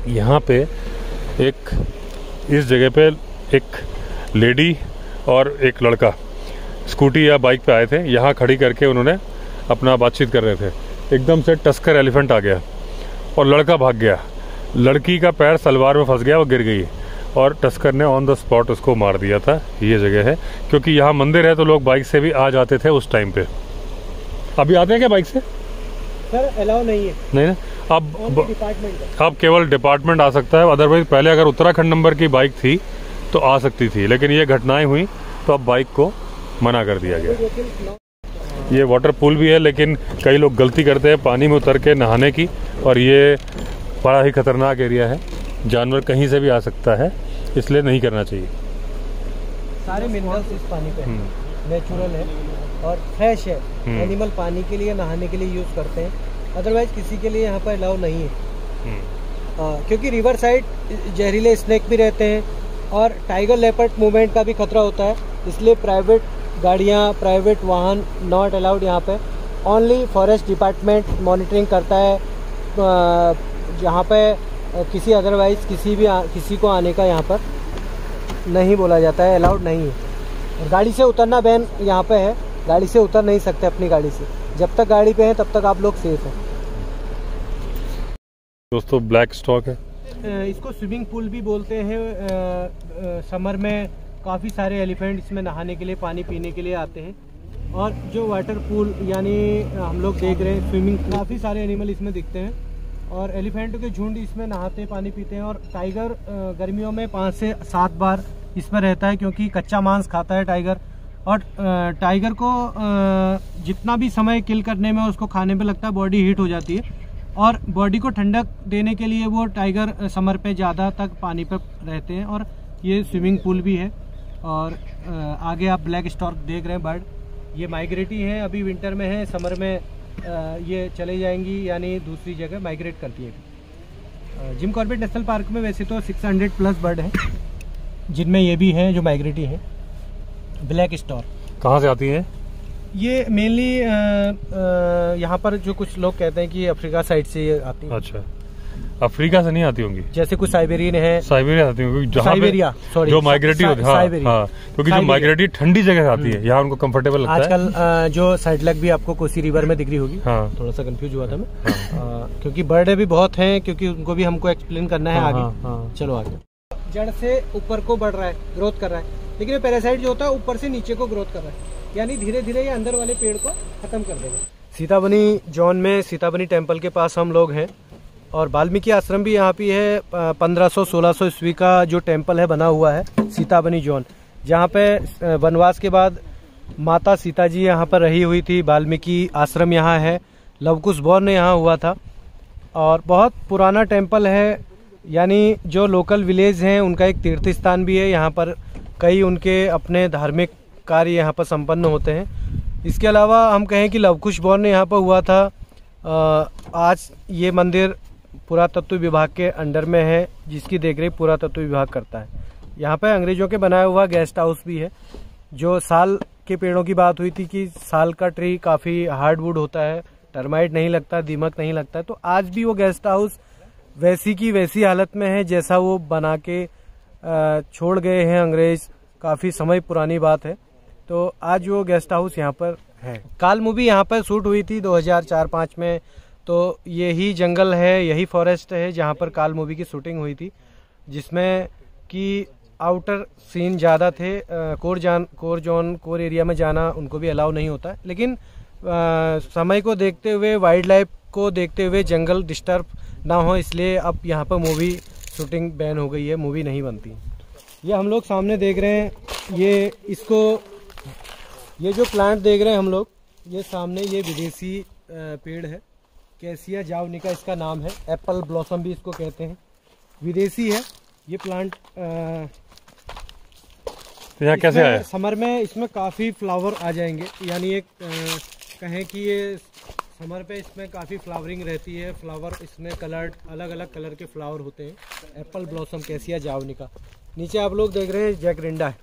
यहाँ पे इस जगह पे एक लेडी और एक लड़का स्कूटी या बाइक पे आए थे। यहाँ खड़ी करके उन्होंने अपना बातचीत कर रहे थे। एकदम से टस्कर एलिफेंट आ गया और लड़का भाग गया। लड़की का पैर सलवार में फंस गया, वो गिर गई और टस्कर ने ऑन द स्पॉट उसको मार दिया था। ये जगह है, क्योंकि यहाँ मंदिर है तो लोग बाइक से भी आ जाते थे उस टाइम पे। अभी आते हैं क्या बाइक से? सर अलाउ नहीं है। नहीं ना, अब केवल डिपार्टमेंट आ सकता है। अदरवाइज पहले अगर उत्तराखंड नंबर की बाइक थी तो आ सकती थी, लेकिन ये घटनाएं हुई तो अब बाइक को मना कर दिया गया। ये वाटर पूल भी है, लेकिन कई लोग गलती करते हैं पानी में उतर के नहाने की, और ये बड़ा ही खतरनाक एरिया है, जानवर कहीं से भी आ सकता है, इसलिए नहीं करना चाहिए। सारे मिनरल्स इस पानी पे नेचुरल है और फ्रेश है। एनिमल पानी के लिए, नहाने के लिए यूज़ करते हैं, अदरवाइज किसी के लिए यहाँ पर अलाउ नहीं है। क्योंकि रिवर साइड जहरीले स्नेक भी रहते हैं और टाइगर लेपर्ड मूवमेंट का भी खतरा होता है, इसलिए प्राइवेट गाड़ियाँ, प्राइवेट वाहन नॉट अलाउड यहाँ पे। ओनली फॉरेस्ट डिपार्टमेंट मॉनिटरिंग करता है जहाँ पे किसी अदरवाइज किसी को आने का यहाँ पर नहीं बोला जाता है, अलाउड नहीं है। और गाड़ी से उतरना बैन यहाँ पे है, गाड़ी से उतर नहीं सकते अपनी गाड़ी से। जब तक गाड़ी पे है तब तक आप लोग सेफ हैं। दोस्तों, ब्लैक स्टॉक है, इसको स्विमिंग पूल भी बोलते हैं। समर में काफ़ी सारे एलिफेंट इसमें नहाने के लिए, पानी पीने के लिए आते हैं। और जो वाटर पूल यानी हम लोग देख रहे हैं स्विमिंग पूल, काफ़ी सारे एनिमल इसमें दिखते हैं और एलिफेंट के झुंड इसमें नहाते, पानी पीते हैं। और टाइगर गर्मियों में 5 से 7 बार इसमें रहता है, क्योंकि कच्चा मांस खाता है टाइगर। और टाइगर को जितना भी समय किल करने में उसको खाने पे लगता है, बॉडी हीट हो जाती है और बॉडी को ठंडक देने के लिए वो टाइगर समर पे ज़्यादा तक पानी पर रहते हैं। और ये स्विमिंग पूल भी है। और आगे आप ब्लैक स्टॉर्क देख रहे हैं बर्ड, ये माइग्रेटी है, अभी विंटर में है, समर में ये चले जाएंगी, यानी दूसरी जगह माइग्रेट करती है। जिम कॉर्बेट नेशनल पार्क में वैसे तो 600+ बर्ड हैं, जिनमें ये भी हैं जो माइग्रेटी हैं। ब्लैक स्टॉर्क कहाँ से आती हैं? ये मेनली यहाँ पर जो कुछ लोग कहते हैं कि अफ्रीका साइड से ये आती है। अच्छा, अफ्रीका से नहीं आती होंगी? जैसे कुछ साइबेरियन है, साइबेरिया आती होंगी, साइबेरिया सॉरी, जो माइग्रेटी होती है। हाँ, क्योंकि जो माइग्रेटी ठंडी जगह आती है, यहाँ उनको कंफर्टेबल लगता है। आजकल जो साइडलग भी आपको कोसी रिवर में दिख रही होगी। हाँ, थोड़ा सा कंफ्यूज हुआ था मैं। क्योंकि बर्ड भी बहुत हैं, क्योंकि उनको भी हमको एक्सप्लेन करना है आगे। चलो आगे। जड़ से ऊपर को बढ़ रहा है, ग्रोथ कर रहा है, लेकिन पैरासाइट जो होता है ऊपर से नीचे को ग्रोथ कर रहा है, यानी धीरे धीरे ये अंदर वाले पेड़ को खत्म कर देगा। सीताबनी जोन में सीताबनी टेम्पल के पास हम लोग हैं और वाल्मीकि आश्रम भी यहाँ पे है। 1500-1600 ईस्वी का जो टेम्पल है बना हुआ है सीताबनी जोन, जहाँ पे वनवास के बाद माता सीता जी यहाँ पर रही हुई थी। वाल्मीकि आश्रम यहाँ है, लवकुश बौर्न यहाँ हुआ था और बहुत पुराना टेम्पल है। यानी जो लोकल विलेज हैं उनका एक तीर्थ स्थान भी है। यहाँ पर कई उनके अपने धार्मिक कार्य यहाँ पर संपन्न होते हैं। इसके अलावा हम कहें कि लवकुश बौर्न यहाँ पर हुआ था। आज ये मंदिर पुरातत्व विभाग के अंडर में है, जिसकी देखरेख पुरातत्व विभाग करता है। यहाँ पे अंग्रेजों के बनाया हुआ गेस्ट हाउस भी है। जो साल के पेड़ों की बात हुई थी कि साल का ट्री काफ़ी हार्डवुड होता है, टर्माइट नहीं लगता, दीमक नहीं लगता है, तो आज भी वो गेस्ट हाउस वैसी की वैसी हालत में है जैसा वो बना के छोड़ गए हैं अंग्रेज। काफ़ी समय पुरानी बात है। तो आज वो गेस्ट हाउस यहाँ पर है। काल मूवी यहाँ पर शूट हुई थी 2004-05 में। तो यही जंगल है, यही फॉरेस्ट है जहाँ पर काल मूवी की शूटिंग हुई थी, जिसमें कि आउटर सीन ज़्यादा थे। कोर एरिया में जाना उनको भी अलाउ नहीं होता है, लेकिन समय को देखते हुए, वाइल्ड लाइफ को देखते हुए जंगल डिस्टर्ब ना हो, इसलिए अब यहाँ पर मूवी शूटिंग बैन हो गई है, मूवी नहीं बनती। ये हम लोग सामने देख रहे हैं, ये जो प्लांट देख रहे हैं हम लोग, ये सामने ये विदेशी पेड़ है, कैसिया जावनिका इसका नाम है। एप्पल ब्लॉसम भी इसको कहते हैं, विदेशी है ये प्लांट। तो यहाँ कैसे आया? समर में इसमें काफ़ी फ्लावर आ जाएंगे, यानी एक कहें कि ये समर पे इसमें काफ़ी फ्लावरिंग रहती है। फ्लावर इसमें कलर्ड, अलग अलग कलर के फ्लावर होते हैं। Apple blossom cassia javanica. नीचे आप लोग देख रहे हैं जैकरिंडा है,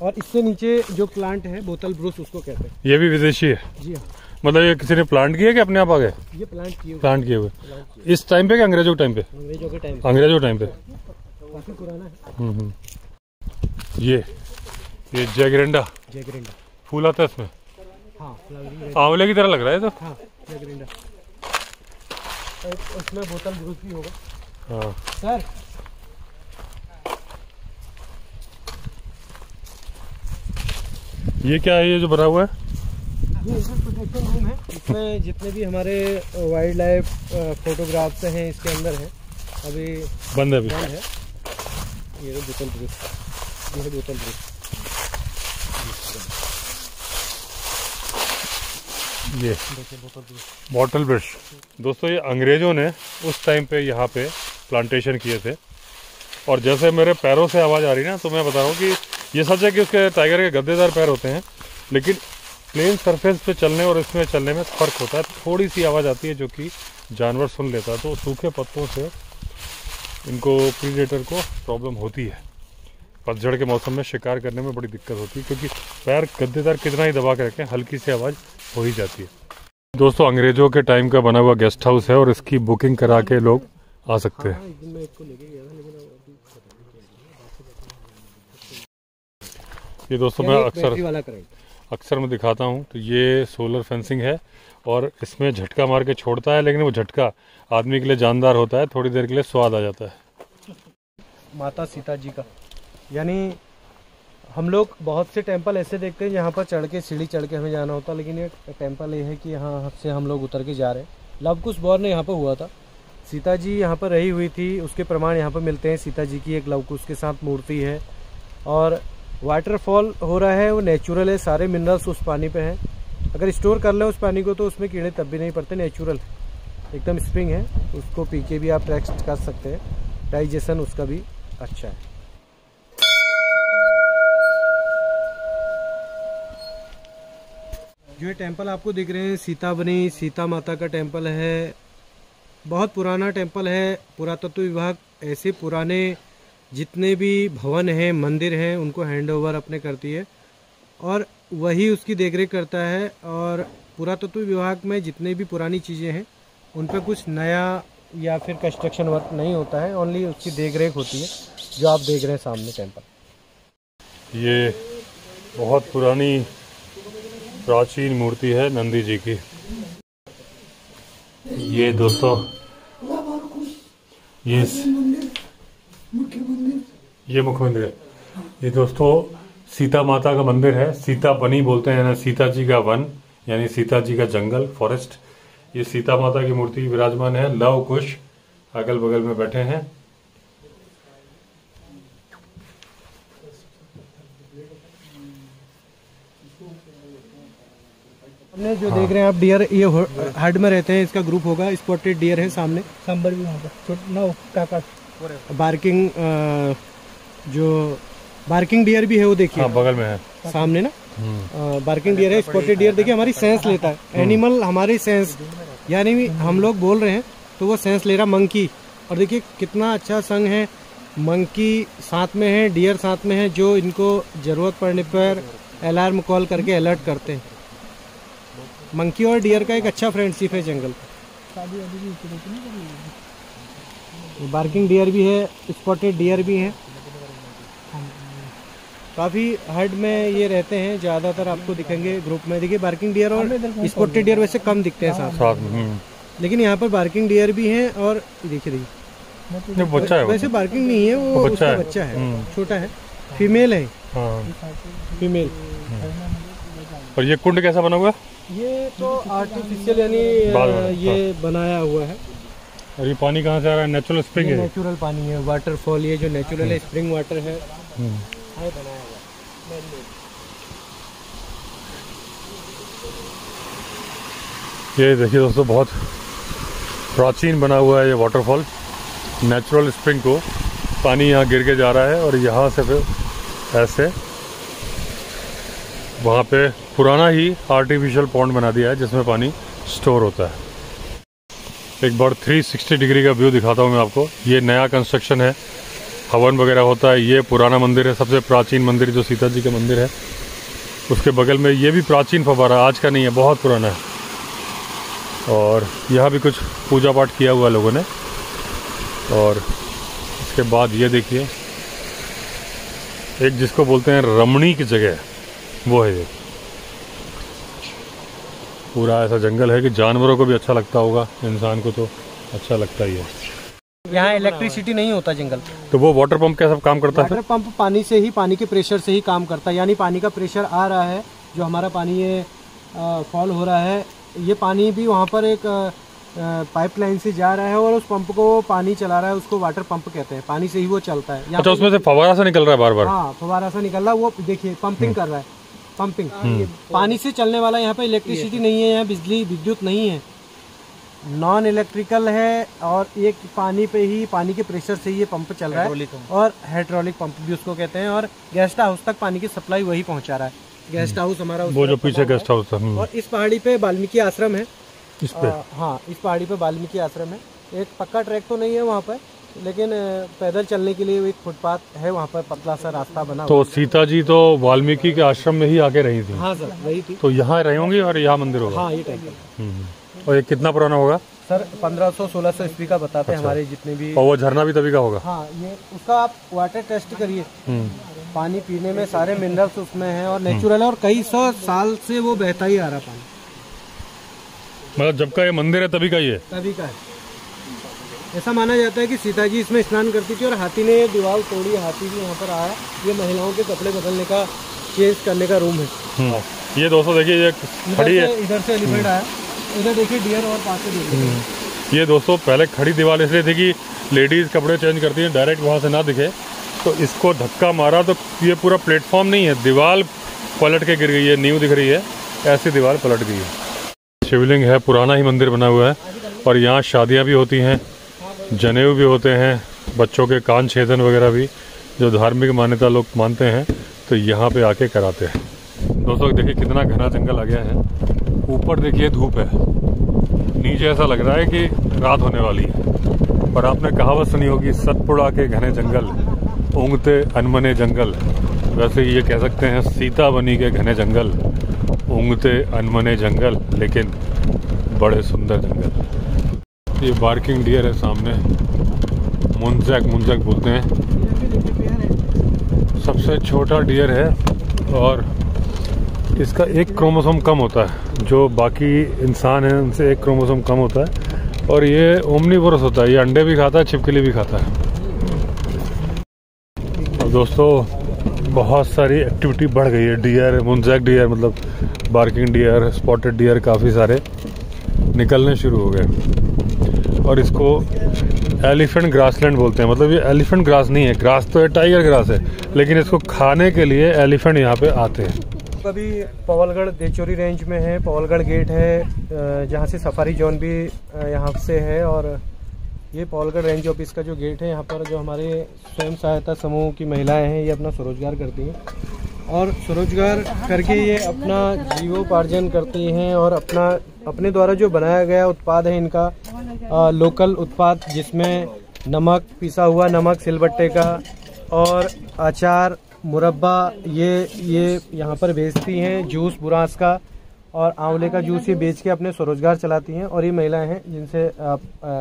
और इससे नीचे जो प्लांट है बोतल ब्रूस उसको कहते हैं। ये भी विदेशी है? जी हाँ। मतलब ये किसी ने प्लांट किया कि अपने आप आ गए? ये प्लांट किए हुए। इस टाइम पे क्या अंग्रेजों के टाइम पे? अंग्रेजों के टाइम पे काफी पुराना है। ये जैकरिंडा फूल आता है इसमें। हाँ, आंवले की तरह लग रहा है तो। हाँ, जैकरिंडा। उसमें बोतल ब्रूस भी होगा। हाँ सर, ये क्या है, ये जो बना हुआ है? ये प्रोटेक्शन रूम है। इसमें जितने भी हमारे वाइल्ड लाइफ फोटोग्राफ्स हैं इसके अंदर है। अभी बंद है। ये बोतल ब्रूस, ये है बोतल ब्रूस। ये बॉटल ब्रश। दोस्तों ये अंग्रेजों ने उस टाइम पे यहाँ पे प्लांटेशन किए थे। और जैसे मेरे पैरों से आवाज़ आ रही है ना, तो मैं बता रहा हूँ कि ये सच है कि उसके टाइगर के गद्देदार पैर होते हैं, लेकिन प्लेन सरफेस पे चलने और इसमें चलने में फ़र्क होता है। थोड़ी सी आवाज़ आती है जो कि जानवर सुन लेता है। तो सूखे पत्तों से इनको प्रीडेटर को प्रॉब्लम होती है। पतझड़ के मौसम में शिकार करने में बड़ी दिक्कत होती है, क्योंकि पैर गद्देदार कितना ही दबा के रखें, हल्की सी आवाज़ हो ही जाती है। दोस्तों अंग्रेज़ों के टाइम का बना हुआ गेस्ट हाउस है और इसकी बुकिंग करा के लोग आ सकते हैं। ये दोस्तों मैं अक्सर मैं दिखाता हूँ। तो ये सोलर फेंसिंग है और इसमें झटका मार के छोड़ता है, लेकिन वो झटका आदमी के लिए जानदार होता है, थोड़ी देर के लिए स्वाद आ जाता है। माता सीता जी का, यानी हम लोग बहुत से टेंपल ऐसे देखते हैं जहाँ पर चढ़ के, सीढ़ी चढ़ के हमें जाना होता है, लेकिन ये टेंपल ये है कि यहाँ से हम लोग उतर के जा रहे हैं। लवकुश बौर्न यहाँ पर हुआ था, सीता जी यहाँ पर रही हुई थी, उसके प्रमाण यहाँ पर मिलते हैं। सीता जी की एक लवकुश के साथ मूर्ति है, और वाटरफॉल हो रहा है, वो नेचुरल है, सारे मिनरल्स उस पानी पे हैं। अगर स्टोर कर लें उस पानी को तो उसमें कीड़े तब भी नहीं पड़ते, नेचुरल एकदम स्प्रिंग है। उसको पी के भी आप रेस्ट कर सकते हैं, डाइजेशन उसका भी अच्छा है। जो ये टेंपल आपको दिख रहे हैं सीताबनी सीता माता का टेंपल है, बहुत पुराना टेंपल है। पुरातत्व विभाग ऐसे पुराने जितने भी भवन हैं, मंदिर हैं, उनको हैंड ओवर अपने करती है और वही उसकी देखरेख करता है। और पुरातत्व विभाग में जितने भी पुरानी चीज़ें हैं उन पर कुछ नया या फिर कंस्ट्रक्शन वर्क नहीं होता है, ओनली उसकी देखरेख होती है। जो आप देख रहे हैं सामने टेंपल, ये बहुत पुरानी प्राचीन मूर्ति है नंदी जी की। ये दोस्तों ये मुख्य मंदिर है। ये दोस्तों सीता माता का मंदिर है। सीता बनी बोलते हैं ना, सीता जी का वन यानी सीता जी का जंगल, फॉरेस्ट। ये सीता माता की मूर्ति विराजमान है। लव कुश अगल बगल में बैठे हैं। हमने जो देख रहे हैं आप डियर, ये हर्ड में रहते हैं, इसका ग्रुप होगा। स्पॉटेड डियर है सामने, सांबर भी वहाँ पर, बार्किंग जो बार्किंग डियर भी है, वो देखिए। हाँ, बगल में है सामने ना। बार्किंग डियर है, स्पॉटेड डियर। देखिए हमारी सेंस लेता है एनिमल, हमारी सेंस, यानी हम लोग बोल रहे हैं तो वो सेंस ले रहा। मंकी, और देखिए कितना अच्छा संग है। मंकी साथ में है, डियर साथ में है, जो इनको जरूरत पड़ने पर अलार्म कॉल करके अलर्ट करते हैं। मंकी और डियर का एक अच्छा फ्रेंडशिप है जंगल। बार्किंग डियर भी है, स्पॉटेड डियर भी है। काफ़ी हर्ड में ये रहते हैं, ज़्यादातर आपको दिखेंगे ग्रुप में। देखिए बार्किंग डियर और स्पॉटेड डियर वैसे कम दिखते हैं साथ में, लेकिन यहाँ पर बार्किंग डियर भी हैं। और देखिए बच्चा है, वैसे बार्किंग नहीं है, वो उसका बच्चा है, छोटा है, फीमेल है। फीमेल। और ये कुंड कैसा बना हुआ है? ये तो आर्टिफिशियल यानी ये बनाया हुआ है। और ये पानी कहाँ से आ रहा है? नेचुरल स्प्रिंग है, नेचुरल पानी है, वाटरफॉल। ये जो नेचुरल है, स्प्रिंग वाटर है, बनाया हुआ। ये देखिए दोस्तों, बहुत प्राचीन बना हुआ है ये वाटरफॉल। नेचुरल स्प्रिंग को पानी यहाँ गिर के जा रहा है और यहाँ से फिर ऐसे वहाँ पे पुराना ही आर्टिफिशियल पॉन्ड बना दिया है जिसमें पानी स्टोर होता है। एक बार 360 डिग्री का व्यू दिखाता हूँ मैं आपको। ये नया कंस्ट्रक्शन है, हवन वगैरह होता है। ये पुराना मंदिर है, सबसे प्राचीन मंदिर जो सीता जी का मंदिर है, उसके बगल में ये भी प्राचीन फव्वारा, आज का नहीं है, बहुत पुराना है। और यहाँ भी कुछ पूजा पाठ किया हुआ लोगों ने। और इसके बाद ये देखिए, एक जिसको बोलते हैं रमणीक जगह, वो है ये। पूरा ऐसा जंगल है कि जानवरों को भी अच्छा लगता होगा, इंसान को तो अच्छा लगता ही है। यहाँ इलेक्ट्रिसिटी नहीं होता जंगल, तो वो वाटर पंप कैसा काम करता है? वाटर पंप पानी से ही, पानी के प्रेशर से ही काम करता है। यानी पानी का प्रेशर आ रहा है, जो हमारा पानी ये फॉल हो रहा है, ये पानी भी वहाँ पर एक पाइपलाइन से जा रहा है और उस पंप को पानी चला रहा है, उसको वाटर पंप कहते हैं। पानी से ही वो चलता है। अच्छा, उसमें से फव्वारा सा निकल रहा है बार बार? हाँ, फव्वारा सा निकल रहा है, वो देखिए पंपिंग कर रहा है। पंपिंग पानी से चलने वाला। यहाँ पे इलेक्ट्रिसिटी नहीं है, यहाँ बिजली विद्युत नहीं है, नॉन इलेक्ट्रिकल है। और एक पानी पे ही, पानी के प्रेशर से ही ये पंप चल रहा है, और हाइड्रोलिक पंप भी उसको कहते हैं। और गेस्ट हाउस तक पानी की सप्लाई वही पहुंचा रहा है। गेस्ट हाउस हमारा वो जो पीछे गेस्ट हाउस है। और इस पहाड़ी पे वाल्मीकि आश्रम है। इस पे हाँ, इस पहाड़ी पे वाल्मीकि आश्रम है। एक पक्का ट्रैक तो नहीं है वहाँ पर, लेकिन पैदल चलने के लिए एक फुटपाथ है वहाँ पर, पतला सा रास्ता बना। तो सीता जी तो वाल्मीकि के आश्रम में ही आके रही थी? हाँ सर, वही थी। तो यहाँ रही होंगी और यहाँ मंदिर होगा? हाँ, ये टाइप। और ये कितना पुराना होगा सर? 1500-1600 ईस्वी का बताते हैं हमारे जितने भी। और वो झरना भी तभी का होगा? हाँ, ये उसका आप वाटर टेस्ट करिए, पानी पीने में सारे मिनरल्स उसमें हैं और नेचुरल है, और कई 100 साल से वो बहता ही आ रहा पानी। मतलब जब का ये मंदिर है तभी का ही है? तभी का है। ऐसा माना जाता है कि सीता जी इसमें स्नान करती थी और हाथी ने दीवार तोड़ी, हाथी भी यहाँ पर आया। ये महिलाओं के कपड़े बदलने का, चेंज करने का रूम है। ये दोस्तों देखिए, ये खड़ी है, इधर से एलिफेंट आया, इधर देखिए डियर, और पास से देखिए। ये दोस्तों पहले खड़ी दीवार इसलिए थी कि लेडीज कपड़े चेंज करती हैं, डायरेक्ट वहाँ से ना दिखे, तो इसको धक्का मारा तो ये पूरा प्लेटफॉर्म नहीं है, दीवार पलट के गिर गई है। नींव दिख रही है, ऐसी दीवार पलट गई है। शिवलिंग है, पुराना ही मंदिर बना हुआ है। और यहाँ शादियाँ भी होती हैं, जनेऊ भी होते हैं, बच्चों के कान छेदन वगैरह भी, जो धार्मिक मान्यता लोग मानते हैं, तो यहाँ पे आके कराते हैं। दोस्तों देखिए कितना घना जंगल आ गया है। ऊपर देखिए धूप है, नीचे ऐसा लग रहा है कि रात होने वाली है। पर आपने कहावत सुनी होगी, सतपुड़ा के घने जंगल, ऊँघते अनमने जंगल। वैसे ये कह सकते हैं सीतावनी के घने जंगल, ऊँघते अनमने जंगल, लेकिन बड़े सुंदर जंगल। ये बार्किंग डियर है सामने, मुंजक बोलते हैं, सबसे छोटा डियर है। और इसका एक क्रोमोसोम कम होता है, जो बाकी इंसान हैं उनसे एक क्रोमोसोम कम होता है। और ये ओमनीवोरस होता है, ये अंडे भी खाता है, छिपकली भी खाता है। और दोस्तों बहुत सारी एक्टिविटी बढ़ गई है। डियर, मुंजक डियर, मतलब बार्किंग डियर, स्पॉटेड डियर, काफ़ी सारे निकलने शुरू हो गए। और इसको एलिफेंट ग्रासलैंड बोलते हैं। मतलब ये एलिफेंट ग्रास नहीं है, ग्रास तो है, टाइगर ग्रास है, लेकिन इसको खाने के लिए एलिफेंट यहाँ पे आते हैं। अभी पवलगढ़ देचोरी रेंज में है, पवलगढ़ गेट है, जहाँ से सफारी जोन भी यहाँ से है। और ये पॉवलगढ़ रेंज ऑफिस का जो गेट है, यहाँ पर जो हमारे स्वयं सहायता समूह की महिलाएं हैं, ये अपना स्वरोजगार करती हैं और स्वरोजगार करके ये अपना जीवोपार्जन करती हैं और अपने द्वारा जो बनाया गया उत्पाद है इनका लोकल उत्पाद, जिसमें नमक, पिसा हुआ नमक सिलबट्टे का और अचार, मुरब्बा, ये यहाँ पर बेचती हैं। जूस बुरांस का और आंवले का जूस ये बेच के अपने स्वरोजगार चलाती हैं। और ये महिलाएं हैं जिनसे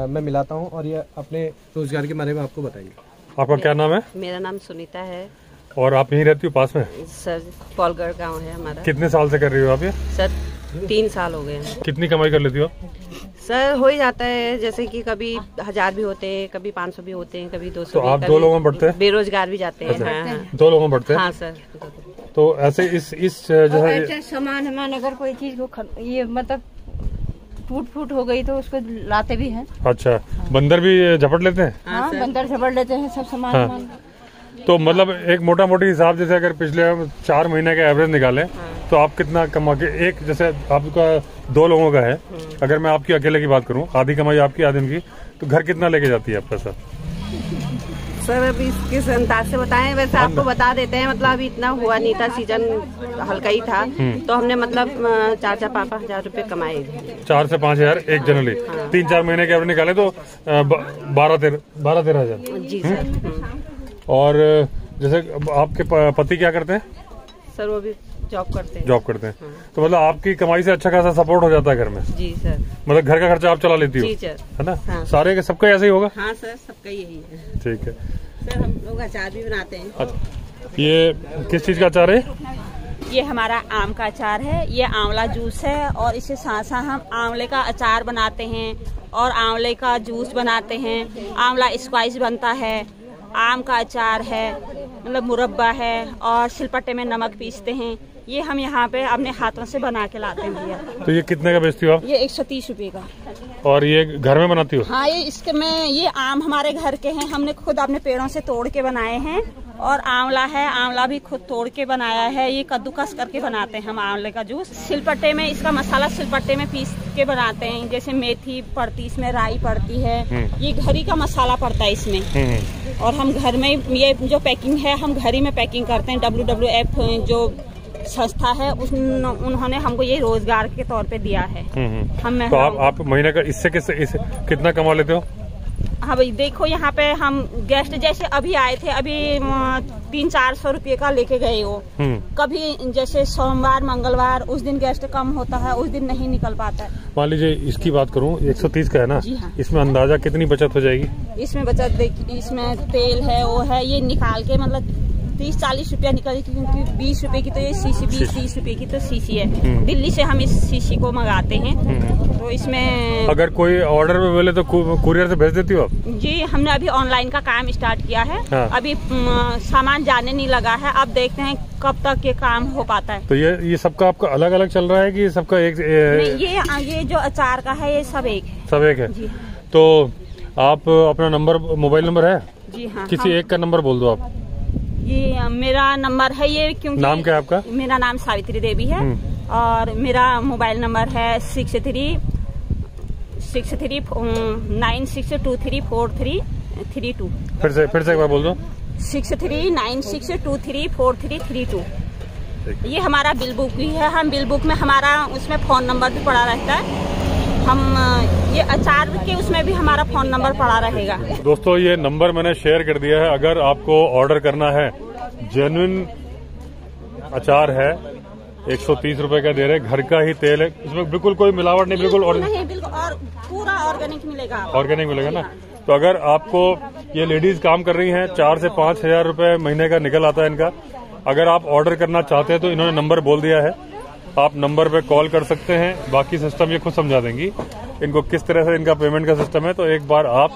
मैं मिलाता हूं और ये अपने रोजगार के बारे में आपको बताएंगे। आपका क्या नाम है? मेरा नाम सुनीता है। और आप यहीं रहती हो पास में? सर पॉवलगढ़ गांव है हमारा। कितने साल से कर रही हो आप ये? सर 3 साल हो गए हैं। कितनी कमाई कर लेती हो? सर हो ही जाता है, जैसे कि कभी 1000 भी होते हैं, कभी 500 भी होते हैं, कभी 200 तो भी, आप 2 लोगों में बढ़ते हैं? बेरोजगार भी जाते हैं। अच्छा, हाँ। 2 लोगों में बढ़ते हैं? हाँ सर। तो ऐसे इस जैसे सामान हमान अगर कोई चीज को ये मतलब टूट हो गई तो उसको लाते भी हैं। अच्छा, बंदर भी झपट लेते हैं? हाँ, बंदर झपट लेते हैं सब सामान। हाँ। तो मतलब एक मोटा मोटी हिसाब, जैसे अगर पिछले 4 महीने का एवरेज निकालें तो आप कितना कमा के, एक जैसे आपका 2 लोगों का है, अगर मैं आपकी अकेले की बात करूं, आधी कमाई आपकी आधी उनकी, तो घर कितना लेके जाती है आप पैसा? सर अभी किस अंदाज से बताएं, वैसे आपको बता देते हैं। मतलब अभी इतना हुआ नहीं था, सीजन हल्का ही था, तो हमने मतलब 4-5 हजार रुपए कमाए। 4 से 5 हजार एक जनरली। 3-4 महीने के एवरेज निकाले तो 12-13 हजार। जी सर। और जैसे आपके पति क्या करते हैं? सर वो भी जॉब करते हैं। जॉब करते हैं। तो मतलब आपकी कमाई से अच्छा खासा सपोर्ट हो जाता है घर में? जी सर। मतलब घर का खर्चा आप चला लेती हो? जी सर। है ना? हाँ। सारे सबका ऐसे ही होगा? हाँ सर, सबका यही है। ठीक है सर, हम लोग अचार भी बनाते हैं। अच्छा, ये किस चीज का अचार है? ये हमारा आम का अचार है, ये आंवला जूस है और इसके साथ साथ हम आंवले का अचार बनाते हैं और आंवले का जूस बनाते हैं। आंवला स्क्वाइश बनता है, आम का अचार है, मतलब मुरब्बा है और सिलपट्टे में नमक पीसते हैं। ये हम यहाँ पे अपने हाथों से बना के लाते हैं भैया। तो ये कितने का बेचती हो आप? ये 130 रुपए का। और ये घर में बनाती हो? हाँ, ये आम हमारे घर के हैं, हमने खुद अपने पेड़ों से तोड़ के बनाए हैं। और आंवला है, आंवला भी खुद तोड़ के बनाया है। ये कद्दूकस करके बनाते हैं हम आंवले का जूस। सिलपट्टे में इसका मसाला सिलपट्टे में पीस के बनाते हैं, जैसे मेथी पड़ती, इसमें राई पड़ती है, ये घर ही का मसाला पड़ता है इसमें। और हम घर में ये जो पैकिंग है हम घर ही में पैकिंग करते हैं। WWF जो संस्था है उन्होंने हमको ये रोजगार के तौर पे दिया है। हम तो आप महीने का इससे कितना कमा लेते हो? हाँ भाई देखो, यहाँ पे हम गेस्ट जैसे अभी आए थे, अभी 300-400 रुपये का लेके गए हो। कभी जैसे सोमवार मंगलवार उस दिन गेस्ट कम होता है, उस दिन नहीं निकल पाता है। मान लीजिए इसकी बात करूँ, 130 का है ना? हाँ। इसमें अंदाजा कितनी बचत हो जाएगी? इसमें बचत देखिए, इसमें तेल है वो है, ये निकाल के मतलब 30-40 रुपया निकल, क्योंकि 20 रुपए की तो ये सीसी, 20-30 रुपए की तो सीसी है। दिल्ली से हम इस सीसी को मंगाते हैं। तो इसमें अगर कोई ऑर्डर में मिले तो कुरियर से भेज देती हो आप? जी, हमने अभी ऑनलाइन का काम स्टार्ट किया है। हाँ। अभी सामान जाने नहीं लगा है, अब देखते हैं कब तक ये काम हो पाता है। तो ये सबका आपका अलग अलग चल रहा है कि सबका एक? नहीं, ये जो अचार का है ये सब एक है। सब एक है जी। तो आप अपना नंबर, मोबाइल नंबर है? जी हाँ। किसी एक का नंबर बोल दो आप। ये मेरा नंबर है ये, क्योंकि नाम क्या है आपका? मेरा नाम सावित्री देवी है और मेरा मोबाइल नंबर है 6396234332। फिर से एक बार बोल दो। 6396234332। ये हमारा बिल बुक भी है, हम बिल बुक में हमारा उसमें फोन नंबर भी पड़ा रहता है। हम ये अचार के उसमें भी हमारा फोन नंबर पड़ा रहेगा। दोस्तों ये नंबर मैंने शेयर कर दिया है, अगर आपको ऑर्डर करना है। जेन्युइन अचार है, 130 रुपए का दे रहे, घर का ही तेल है, इसमें बिल्कुल कोई मिलावट नहीं, बिल्कुल और पूरा ऑर्गेनिक मिलेगा। ऑर्गेनिक मिलेगा ना? तो अगर आपको, ये लेडीज काम कर रही हैं, 4 से 5 हजार रुपए महीने का निकल आता है इनका। अगर आप ऑर्डर करना चाहते हैं तो इन्होंने नंबर बोल दिया है, आप नंबर पे कॉल कर सकते हैं। बाकी सिस्टम ये खुद समझा देंगी इनको किस तरह से इनका पेमेंट का सिस्टम है। तो एक बार आप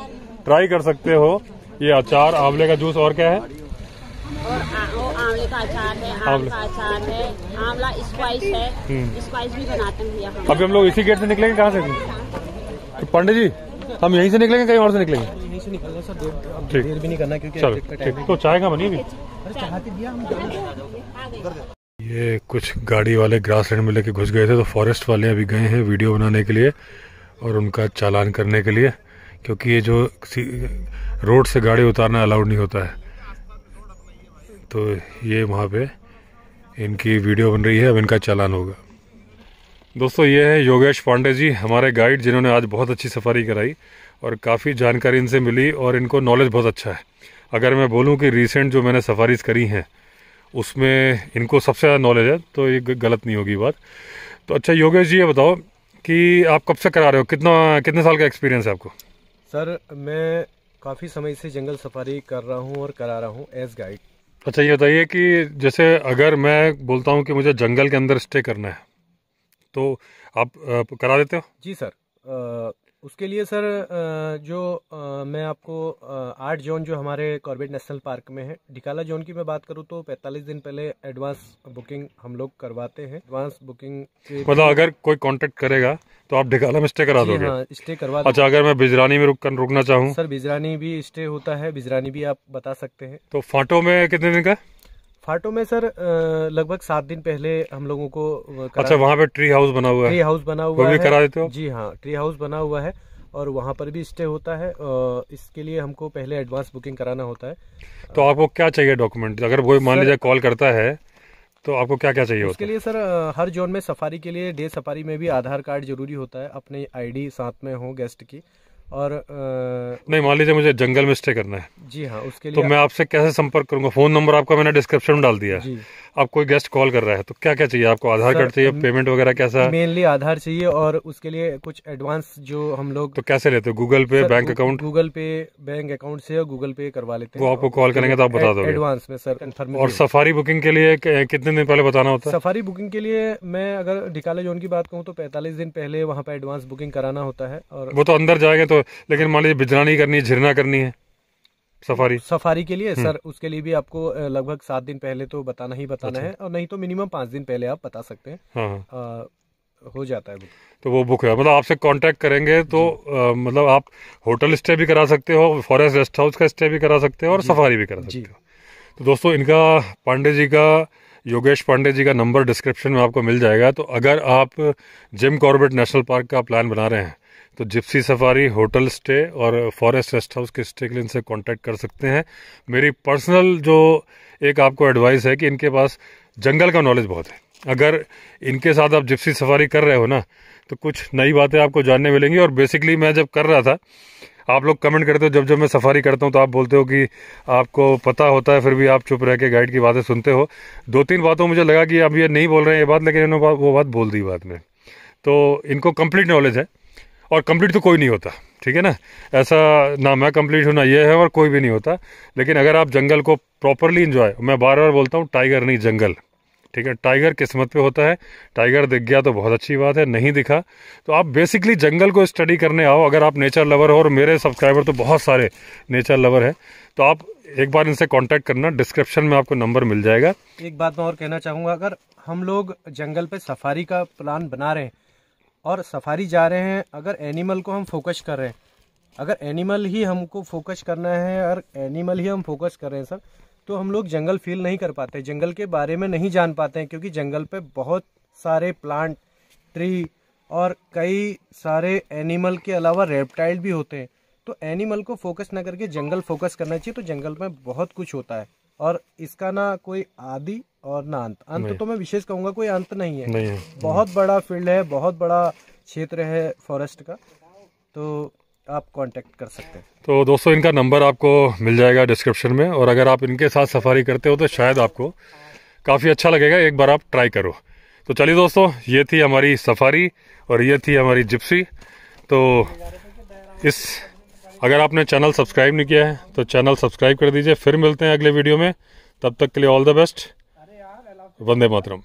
ट्राई कर सकते हो। ये अचार, आंवले का जूस और क्या है? और आंवले का अचार है, आम का अचार है, आंवला स्पाइस है, स्पाइस भी बनाते हैं भैया। अभी हम लोग इसी गेट से निकलेंगे? कहाँ से? तो पंडित जी हम यहीं से निकलेंगे, कहीं और से निकलेंगे? यहीं से निकलना सर, ठीक, देर भी नहीं करना क्योंकि चलो ठीक। तो चाय का बनी अभी? ये कुछ गाड़ी वाले ग्रासलैंड में लेके घुस गए थे, तो फॉरेस्ट वाले अभी गए हैं वीडियो बनाने के लिए और उनका चालान करने के लिए। क्योंकि ये जो रोड से गाड़ी उतारना अलाउड नहीं होता है। तो ये वहाँ पे इनकी वीडियो बन रही है, अब इनका चालान होगा। दोस्तों ये है योगेश पांडे जी, हमारे गाइड, जिन्होंने आज बहुत अच्छी सफारी कराई और काफ़ी जानकारी इनसे मिली और इनको नॉलेज बहुत अच्छा है। अगर मैं बोलूं कि रीसेंट जो मैंने सफारीज करी हैं उसमें इनको सबसे ज़्यादा नॉलेज है, तो ये गलत नहीं होगी बात। तो अच्छा योगेश जी, ये बताओ कि आप कब से करा रहे हो, कितने साल का एक्सपीरियंस है आपको? सर मैं काफ़ी समय से जंगल सफारी कर रहा हूँ और करा रहा हूँ एज गाइड। अच्छा ये बताइए कि जैसे अगर मैं बोलता हूँ कि मुझे जंगल के अंदर स्टे करना है तो आप करा देते हो? जी सर, उसके लिए सर मैं आपको 8 जोन जो हमारे कॉर्बेट नेशनल पार्क में है, डिकाला जोन की मैं बात करूं तो 45 दिन पहले एडवांस बुकिंग हम लोग करवाते हैं। एडवांस बुकिंग मतलब अगर कोई कांटेक्ट करेगा तो आप डिकाला में स्टे करा दोगे? हाँ, स्टे करवा। अच्छा, अगर मैं बिजरानी में रुकना चाहूँ? सर बिजरानी भी स्टे होता है, बिजरानी भी आप बता सकते हैं। तो फाटो में कितने दिन का? फाटो में सर लगभग 7 दिन पहले हम लोगों को अच्छा, वहाँ पे ट्री हाउस बना हुआ है? ट्री हाउस बना हुआ है, करा देते हो? जी हाँ, ट्री हाउस बना हुआ है और वहाँ पर भी स्टे होता है। इसके लिए हमको पहले एडवांस बुकिंग कराना होता है। तो आपको क्या चाहिए डॉक्यूमेंट? अगर कोई मान लीजिए कॉल करता है तो आपको क्या क्या चाहिए? उसके लिए सर हर जोन में सफारी के लिए डे सफारी में भी आधार कार्ड जरूरी होता है, अपनी आईडी साथ में हो गेस्ट की। और नहीं, मान लीजिए मुझे जंगल में स्टे करना है। जी हाँ, उसके लिए तो मैं आपसे कैसे संपर्क करूंगा? फोन नंबर आपका मैंने डिस्क्रिप्शन में डाल दिया है। आप कोई गेस्ट कॉल कर रहा है तो क्या क्या चाहिए आपको? आधार कार्ड चाहिए, पेमेंट वगैरह कैसा? मेनली आधार चाहिए और उसके लिए कुछ एडवांस जो हम लोग। तो कैसे लेते हो? गूगल पे, बैंक अकाउंट? गूगल पे बैंक अकाउंट से गूगल पे करवा लेते हैं। वो आपको कॉल करेंगे तो आप बता दोगे एडवांस में सर कंफर्म। और सफारी बुकिंग के लिए कितने दिन पहले बताना होता है? सफारी बुकिंग के लिए मैं अगर डिकाला जोन की बात कहूँ तो 45 दिन पहले वहाँ पे एडवांस बुकिंग कराना होता है। और वो तो अंदर जाएंगे तो, लेकिन मान लीजिए बिजरानी करनी है, झिरना करनी है सफारी के लिए सर, उसके लिए भी आपको लगभग 7 दिन पहले तो बताना ही बताना है, और नहीं तो मिनिमम 5 दिन पहले आप बता सकते हैं। हाँ। हो जाता है बुक। तो वो बुक है, मतलब आपसे कांटेक्ट करेंगे तो मतलब आप होटल स्टे भी करा सकते हो, फॉरेस्ट रेस्ट हाउस का स्टे भी करा सकते हो और सफारी भी करा सकते हो। तो दोस्तों इनका पांडे जी का, योगेश पांडे जी का नंबर डिस्क्रिप्शन में आपको मिल जाएगा। तो अगर आप जिम कॉर्बेट नेशनल पार्क का प्लान बना रहे हैं तो जिप्सी सफारी, होटल स्टे और फॉरेस्ट रेस्ट हाउस के स्टे के लिए इनसे कांटेक्ट कर सकते हैं। मेरी पर्सनल जो एक आपको एडवाइस है कि इनके पास जंगल का नॉलेज बहुत है। अगर इनके साथ आप जिप्सी सफारी कर रहे हो ना तो कुछ नई बातें आपको जानने मिलेंगी। और बेसिकली मैं जब कर रहा था, आप लोग कमेंट करते हो जब मैं सफारी करता हूं तो आप बोलते हो कि आपको पता होता है फिर भी आप चुप रह के गाइड की बातें सुनते हो। 2-3 बातों मुझे लगा कि अब ये नहीं बोल रहे हैं ये बात, लेकिन इन्होंने वो बात बोल दी बाद में। तो इनको कंप्लीट नॉलेज है, और कंप्लीट तो कोई नहीं होता, ठीक है ना? ऐसा ना मैं कंप्लीट हूँ ना ये है, और कोई भी नहीं होता। लेकिन अगर आप जंगल को प्रॉपरली एंजॉय, मैं बार बार बोलता हूँ टाइगर नहीं जंगल, ठीक है? टाइगर किस्मत पे होता है, टाइगर दिख गया तो बहुत अच्छी बात है, नहीं दिखा तो आप बेसिकली जंगल को स्टडी करने आओ। अगर आप नेचर लवर हो, और मेरे सब्सक्राइबर तो बहुत सारे नेचर लवर है, तो आप एक बार इनसे कांटेक्ट करना, डिस्क्रिप्शन में आपको नंबर मिल जाएगा। एक बात मैं और कहना चाहूँगा, अगर हम लोग जंगल पे सफारी का प्लान बना रहे हैं और सफारी जा रहे हैं, अगर एनिमल को हम फोकस कर रहे हैं, अगर एनिमल ही हमको फोकस करना है और एनिमल ही हम फोकस कर रहे हैं सर, तो हम लोग जंगल फील नहीं कर पाते, जंगल के बारे में नहीं जान पाते हैं। क्योंकि जंगल पे बहुत सारे प्लांट, ट्री और कई सारे एनिमल के अलावा रेप्टाइल भी होते हैं। तो एनिमल को फोकस ना करके जंगल फोकस करना चाहिए। तो जंगल में बहुत कुछ होता है और इसका ना कोई आदि और ना अंत तो मैं विशेष कहूँगा कोई अंत नहीं है। बहुत बड़ा फील्ड है, बहुत बड़ा क्षेत्र है फॉरेस्ट का, तो आप कांटेक्ट कर सकते हैं। तो दोस्तों इनका नंबर आपको मिल जाएगा डिस्क्रिप्शन में, और अगर आप इनके साथ सफारी करते हो तो शायद आपको काफ़ी अच्छा लगेगा, एक बार आप ट्राई करो। तो चलिए दोस्तों, ये थी हमारी सफारी और ये थी हमारी जिप्सी। तो अगर आपने चैनल सब्सक्राइब नहीं किया है तो चैनल सब्सक्राइब कर दीजिए। फिर मिलते हैं अगले वीडियो में, तब तक के लिए all the best. Vande Mataram.